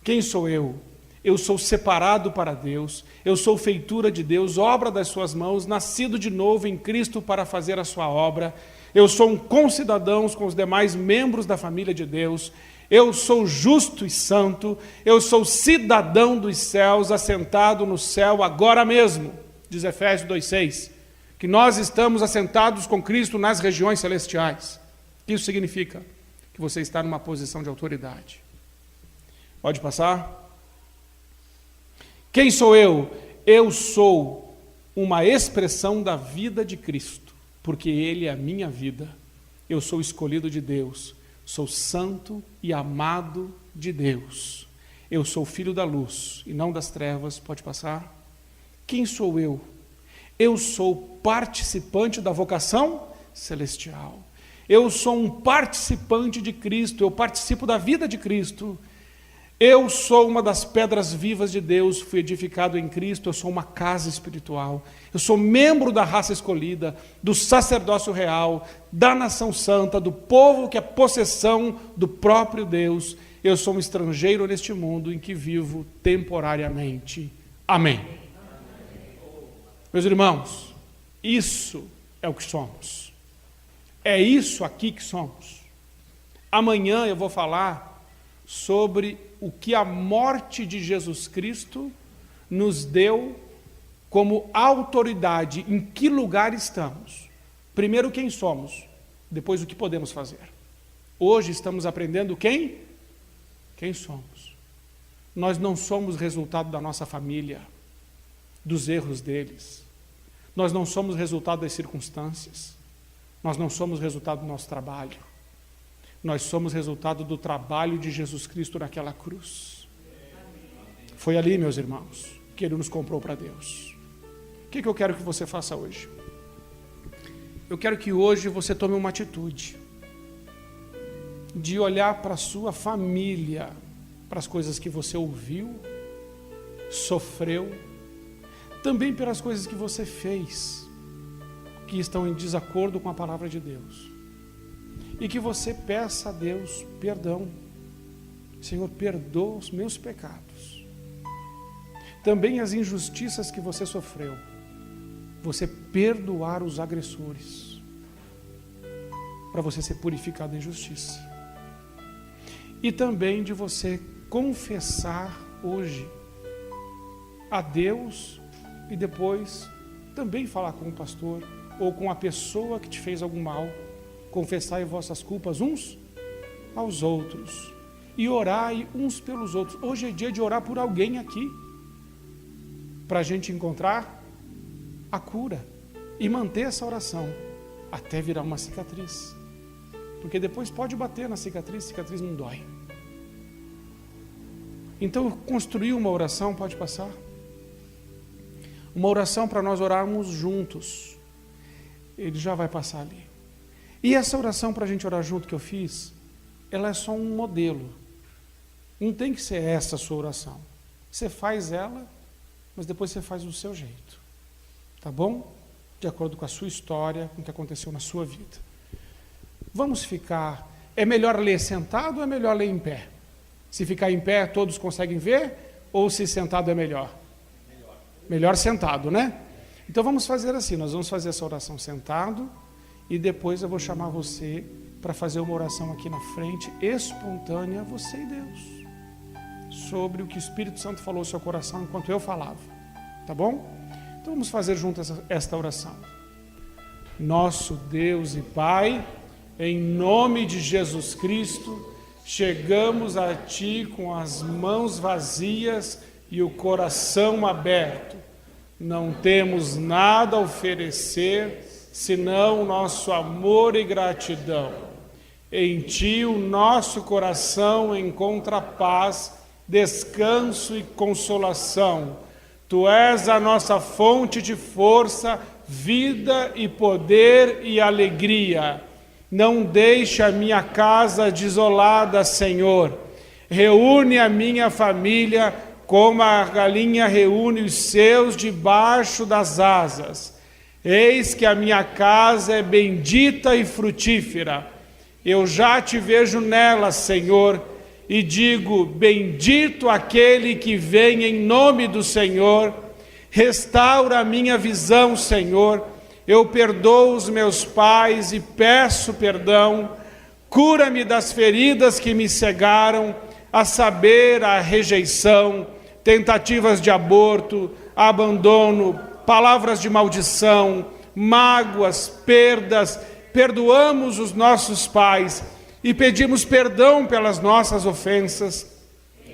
S3: Quem sou eu? Eu sou separado para Deus, eu sou feitura de Deus, obra das suas mãos, nascido de novo em Cristo para fazer a sua obra. Eu sou um concidadão com os demais membros da família de Deus. Eu sou justo e santo, eu sou cidadão dos céus, assentado no céu agora mesmo, diz Efésios 2,6, que nós estamos assentados com Cristo nas regiões celestiais. Isso significa que você está numa posição de autoridade. Pode passar? Quem sou eu? Eu sou uma expressão da vida de Cristo, porque Ele é a minha vida. Eu sou escolhido de Deus, sou santo e amado de Deus. Eu sou filho da luz e não das trevas. Pode passar? Quem sou eu? Eu sou participante da vocação celestial. Eu sou um participante de Cristo, eu participo da vida de Cristo. Eu sou uma das pedras vivas de Deus, fui edificado em Cristo, eu sou uma casa espiritual. Eu sou membro da raça escolhida, do sacerdócio real, da nação santa, do povo que é possessão do próprio Deus. Eu sou um estrangeiro neste mundo em que vivo temporariamente. Amém. Meus irmãos, isso é o que somos. É isso aqui que somos. Amanhã eu vou falar sobre o que a morte de Jesus Cristo nos deu como autoridade, em que lugar estamos. Primeiro, quem somos, depois o que podemos fazer. Hoje estamos aprendendo quem somos. Nós não somos resultado da nossa família, dos erros deles. Nós não somos resultado das circunstâncias. Nós não somos resultado do nosso trabalho. Nós somos resultado do trabalho de Jesus Cristo naquela cruz. Foi ali, meus irmãos, que Ele nos comprou para Deus. O que eu quero que você faça hoje? Eu quero que hoje você tome uma atitude de olhar para a sua família, para as coisas que você ouviu, sofreu, também pelas coisas que você fez, que estão em desacordo com a palavra de Deus. E que você peça a Deus perdão. Senhor, perdoa os meus pecados. Também as injustiças que você sofreu. Você perdoar os agressores. Para você ser purificado em justiça. E também de você confessar hoje a Deus e depois também falar com o pastor ou com a pessoa que te fez algum mal. Confessai vossas culpas uns aos outros e orai uns pelos outros. Hoje é dia de orar por alguém aqui, para a gente encontrar a cura e manter essa oração até virar uma cicatriz, porque depois pode bater na cicatriz não dói. Então construir uma oração, pode passar, uma oração para nós orarmos juntos. Ele já vai passar ali. E essa oração para a gente orar junto que eu fiz, ela é só um modelo. Não tem que ser essa a sua oração. Você faz ela, mas depois você faz do seu jeito. Tá bom? De acordo com a sua história, com o que aconteceu na sua vida. Vamos ficar... É melhor ler sentado ou é melhor ler em pé? Se ficar em pé, todos conseguem ver? Ou se sentado é melhor? Melhor sentado, né? Então vamos fazer assim, nós vamos fazer essa oração sentado, e depois eu vou chamar você para fazer uma oração aqui na frente, espontânea, você e Deus, sobre o que o Espírito Santo falou no seu coração enquanto eu falava, tá bom? Então vamos fazer juntos esta oração. Nosso Deus e Pai, em nome de Jesus Cristo, chegamos a Ti com as mãos vazias e o coração aberto. Não temos nada a oferecer, senão nosso amor e gratidão. Em Ti o nosso coração encontra paz, descanso e consolação. Tu és a nossa fonte de força, vida e poder e alegria. Não deixe a minha casa desolada, Senhor. Reúne a minha família como a galinha reúne os seus debaixo das asas. Eis que a minha casa é bendita e frutífera. Eu já te vejo nela, Senhor, e digo, bendito aquele que vem em nome do Senhor. Restaura a minha visão, Senhor. Eu perdoo os meus pais e peço perdão. Cura-me das feridas que me cegaram, a saber, a rejeição, tentativas de aborto, abandono, palavras de maldição, mágoas, perdas. Perdoamos os nossos pais e pedimos perdão pelas nossas ofensas.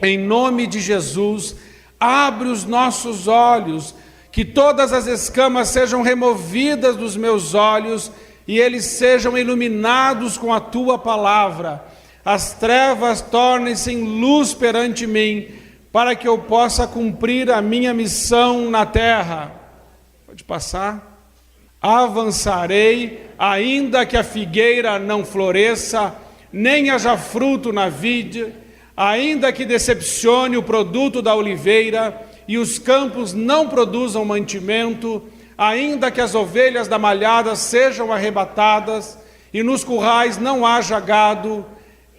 S3: Em nome de Jesus, abre os nossos olhos, que todas as escamas sejam removidas dos meus olhos e eles sejam iluminados com a Tua palavra. As trevas tornem-se em luz perante mim, para que eu possa cumprir a minha missão na terra. Pode passar. Avançarei, ainda que a figueira não floresça, nem haja fruto na vide, ainda que decepcione o produto da oliveira, e os campos não produzam mantimento, ainda que as ovelhas da malhada sejam arrebatadas, e nos currais não haja gado,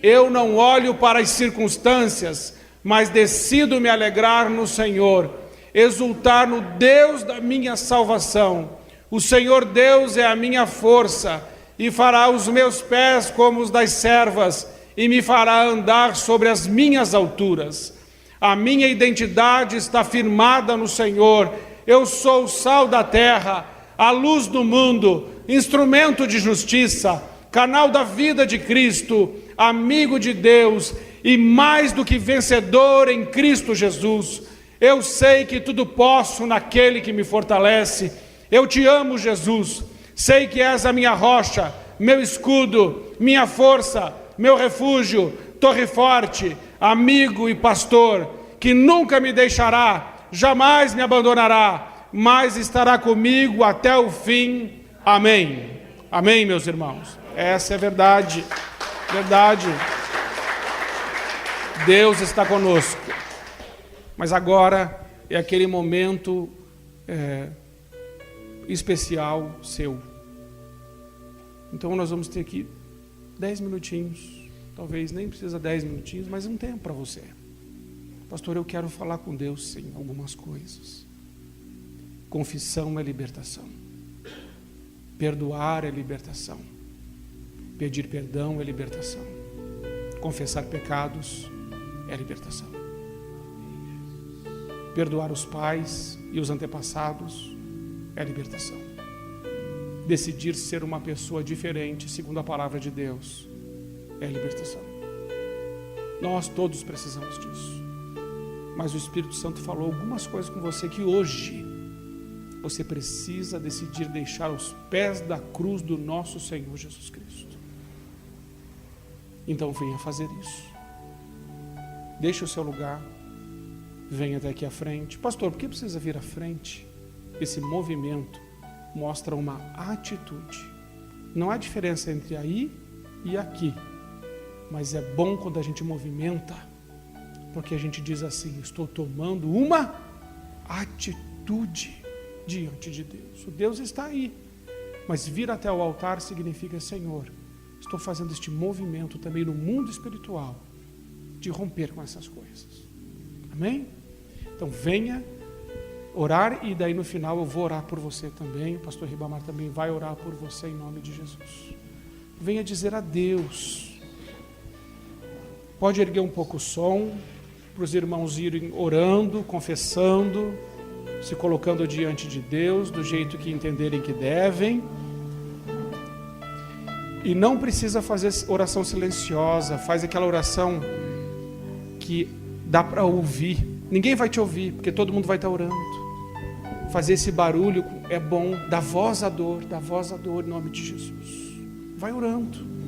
S3: eu não olho para as circunstâncias, mas decido me alegrar no Senhor, exultar no Deus da minha salvação. O Senhor Deus é a minha força, e fará os meus pés como os das servas, e me fará andar sobre as minhas alturas. A minha identidade está firmada no Senhor. Eu sou o sal da terra, a luz do mundo, instrumento de justiça, canal da vida de Cristo, amigo de Deus e mais do que vencedor em Cristo Jesus. Eu sei que tudo posso naquele que me fortalece. Eu te amo, Jesus. Sei que és a minha rocha, meu escudo, minha força, meu refúgio, torre forte, amigo e pastor, que nunca me deixará, jamais me abandonará, mas estará comigo até o fim. Amém. Amém, meus irmãos. Essa é a verdade. Verdade. Deus está conosco. Mas agora é aquele momento especial seu. Então nós vamos ter aqui 10 minutinhos, talvez nem precisa 10 minutinhos, mas um tempo para você. Pastor, eu quero falar com Deus sim, algumas coisas. Confissão é libertação. Perdoar é libertação. Pedir perdão é libertação. Confessar pecados é libertação. Perdoar os pais e os antepassados é libertação. Decidir ser uma pessoa diferente, segundo a palavra de Deus, é libertação. Nós todos precisamos disso. Mas o Espírito Santo falou algumas coisas com você que hoje você precisa decidir deixar aos pés da cruz do nosso Senhor Jesus Cristo. Então venha fazer isso. Deixe o seu lugar, venha até aqui à frente. Pastor, por que precisa vir à frente? Esse movimento mostra uma atitude. Não há diferença entre aí e aqui, mas é bom quando a gente movimenta, porque a gente diz assim: estou tomando uma atitude diante de Deus. O Deus está aí, mas vir até o altar significa: Senhor, estou fazendo este movimento também no mundo espiritual, de romper com essas coisas. Amém? Então venha, orar, e daí no final eu vou orar por você também. O pastor Ribamar também vai orar por você em nome de Jesus. Venha dizer adeus. Pode erguer um pouco o som, para os irmãos irem orando, confessando, se colocando diante de Deus, do jeito que entenderem que devem. E não precisa fazer oração silenciosa, faz aquela oração que dá para ouvir. Ninguém vai te ouvir, porque todo mundo vai estar orando. Fazer esse barulho é bom, dá voz à dor em nome de Jesus. Vai orando.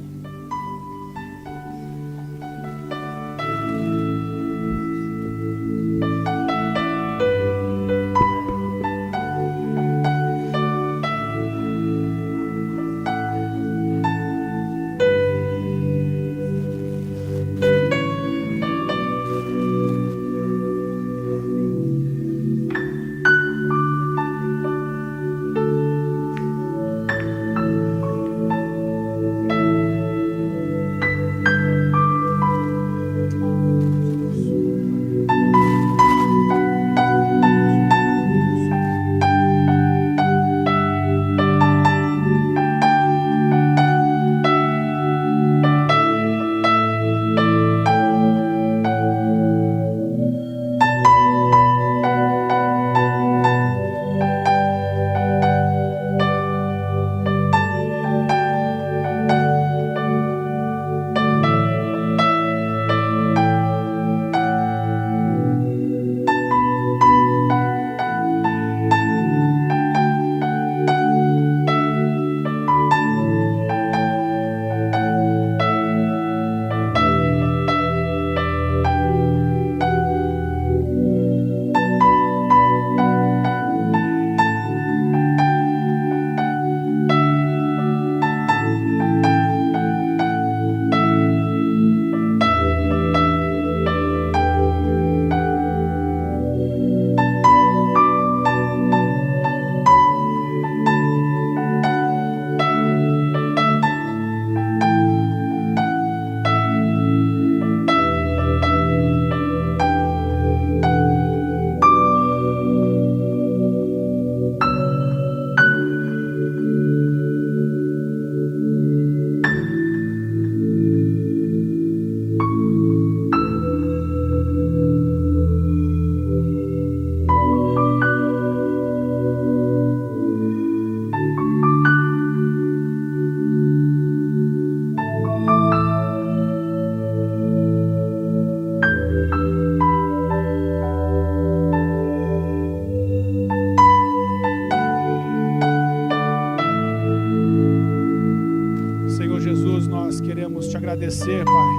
S3: Agradecer, Pai,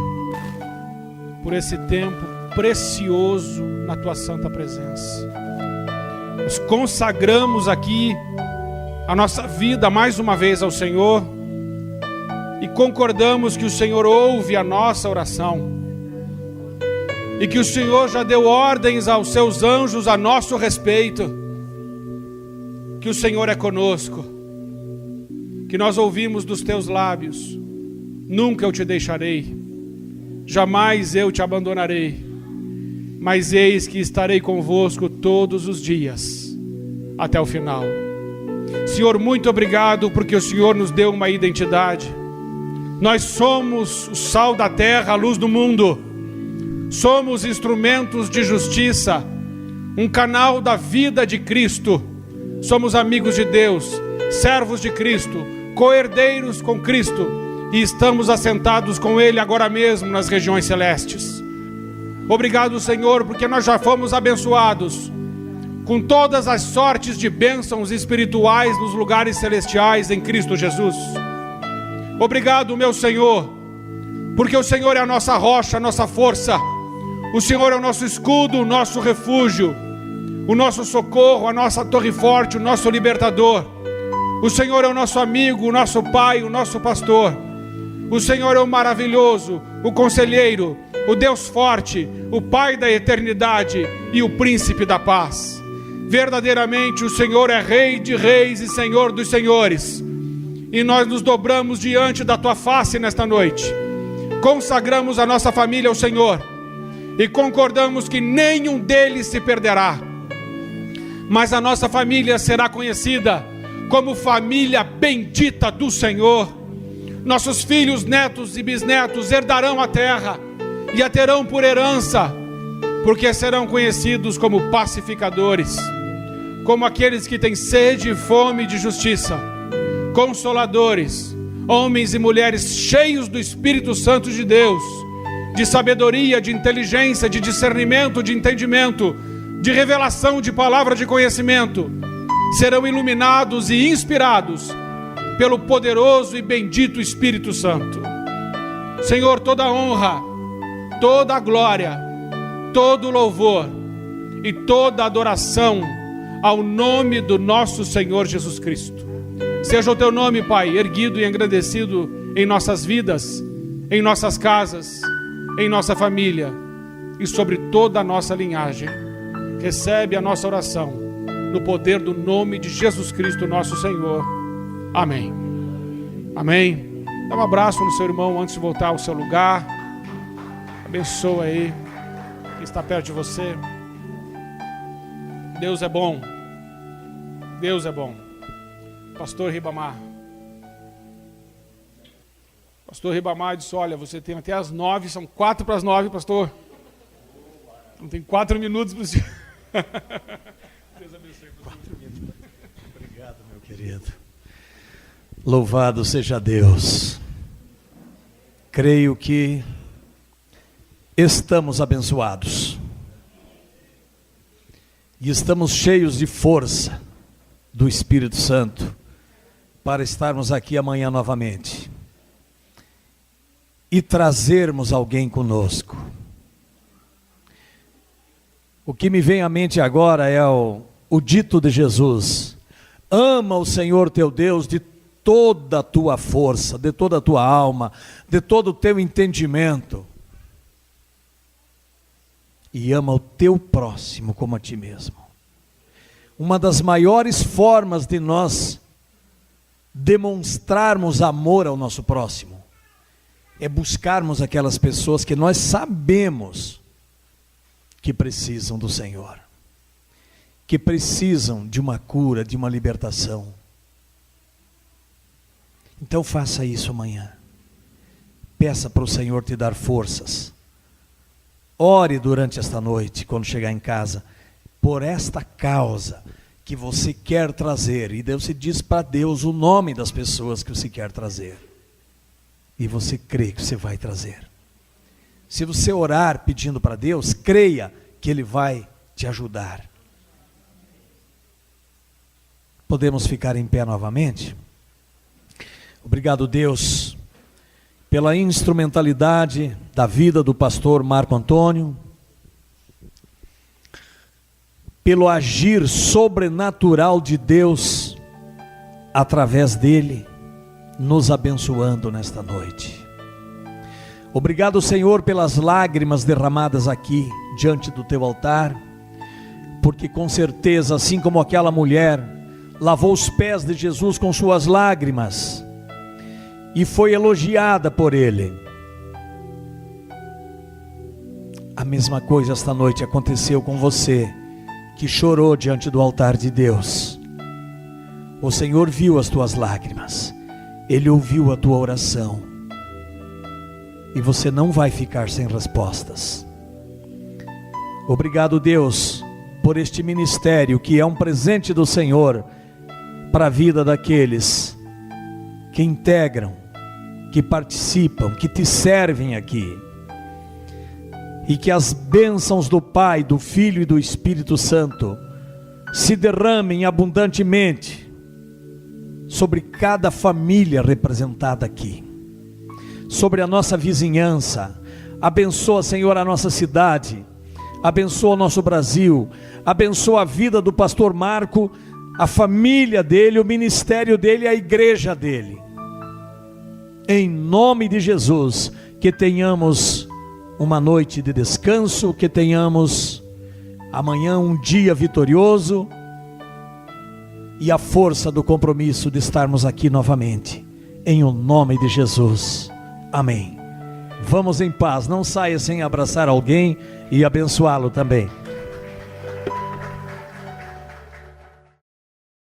S3: por esse tempo precioso na Tua santa presença. Nos consagramos aqui a nossa vida mais uma vez ao Senhor e concordamos que o Senhor ouve a nossa oração e que o Senhor já deu ordens aos seus anjos a nosso respeito, que o Senhor é conosco, que nós ouvimos dos Teus lábios: nunca eu te deixarei, jamais eu te abandonarei, mas eis que estarei convosco todos os dias, até o final. Senhor, muito obrigado, porque o Senhor nos deu uma identidade. Nós somos o sal da terra, a luz do mundo. Somos instrumentos de justiça, um canal da vida de Cristo. Somos amigos de Deus, servos de Cristo, co-herdeiros com Cristo, e estamos assentados com Ele agora mesmo nas regiões celestes. Obrigado, Senhor, porque nós já fomos abençoados com todas as sortes de bênçãos espirituais nos lugares celestiais em Cristo Jesus. Obrigado, meu Senhor, porque o Senhor é a nossa rocha, a nossa força. O Senhor é o nosso escudo, o nosso refúgio, o nosso socorro, a nossa torre forte, o nosso libertador. O Senhor é o nosso amigo, o nosso Pai, o nosso pastor. O Senhor é o maravilhoso, o conselheiro, o Deus forte, o Pai da eternidade e o príncipe da paz. Verdadeiramente o Senhor é Rei de reis e Senhor dos senhores. E nós nos dobramos diante da Tua face nesta noite. Consagramos a nossa família ao Senhor e concordamos que nenhum deles se perderá, mas a nossa família será conhecida como família bendita do Senhor. Nossos filhos, netos e bisnetos herdarão a terra e a terão por herança, porque serão conhecidos como pacificadores, como aqueles que têm sede e fome de justiça, consoladores, homens e mulheres cheios do Espírito Santo de Deus, de sabedoria, de inteligência, de discernimento, de entendimento, de revelação de palavra de conhecimento, serão iluminados e inspirados pelo poderoso e bendito Espírito Santo. Senhor, toda a honra, toda a glória, todo o louvor e toda a adoração ao nome do nosso Senhor Jesus Cristo. Seja o teu nome, Pai, erguido e engrandecido em nossas vidas, em nossas casas, em nossa família e sobre toda a nossa linhagem. Recebe a nossa oração no poder do nome de Jesus Cristo, nosso Senhor. Amém. Amém. Dá um abraço no seu irmão antes de voltar ao seu lugar. Abençoa aí quem está perto de você. Deus é bom. Deus é bom. Pastor Ribamar. Pastor Ribamar disse: olha, você tem até as 9, são 4 para as 9, pastor. Não tem 4 minutos para o senhor. Deus abençoe. 4 minutos.
S1: Obrigado, meu querido. Louvado seja Deus. Creio que estamos abençoados. E estamos cheios de força do Espírito Santo para estarmos aqui amanhã novamente e trazermos alguém conosco. O que me vem à mente agora é o dito de Jesus: ama o Senhor teu Deus de toda a tua força, de toda a tua alma, de todo o teu entendimento, e ama o teu próximo como a ti mesmo. Uma das maiores formas de nós demonstrarmos amor ao nosso próximo é buscarmos aquelas pessoas que nós sabemos que precisam do Senhor, que precisam de uma cura, de uma libertação. Então faça isso amanhã. Peça para o Senhor te dar forças. Ore durante esta noite, quando chegar em casa, por esta causa que você quer trazer. E Deus se diz para Deus o nome das pessoas que você quer trazer. E você crê que você vai trazer. Se você orar pedindo para Deus, creia que Ele vai te ajudar. Podemos ficar em pé novamente? Obrigado, Deus, pela instrumentalidade da vida do pastor Marco Antônio, pelo agir sobrenatural de Deus através dele, nos abençoando nesta noite. Obrigado, Senhor, pelas lágrimas derramadas aqui diante do teu altar, porque com certeza, assim como aquela mulher lavou os pés de Jesus com suas lágrimas e foi elogiada por ele, a mesma coisa esta noite aconteceu com você, que chorou diante do altar de Deus. O Senhor viu as tuas lágrimas, Ele ouviu a tua oração, e você não vai ficar sem respostas. Obrigado, Deus, por este ministério que é um presente do Senhor para a vida daqueles que integram, que participam, que te servem aqui. E que as bênçãos do Pai, do Filho e do Espírito Santo se derramem abundantemente sobre cada família representada aqui, sobre a nossa vizinhança. Abençoa, Senhor, a nossa cidade, abençoa o nosso Brasil, abençoa a vida do pastor Marco, a família dele, o ministério dele, a igreja dele. Em nome de Jesus, que tenhamos uma noite de descanso, que tenhamos amanhã um dia vitorioso e a força do compromisso de estarmos aqui novamente, em o nome de Jesus, amém. Vamos em paz, não saia sem abraçar alguém e abençoá-lo também.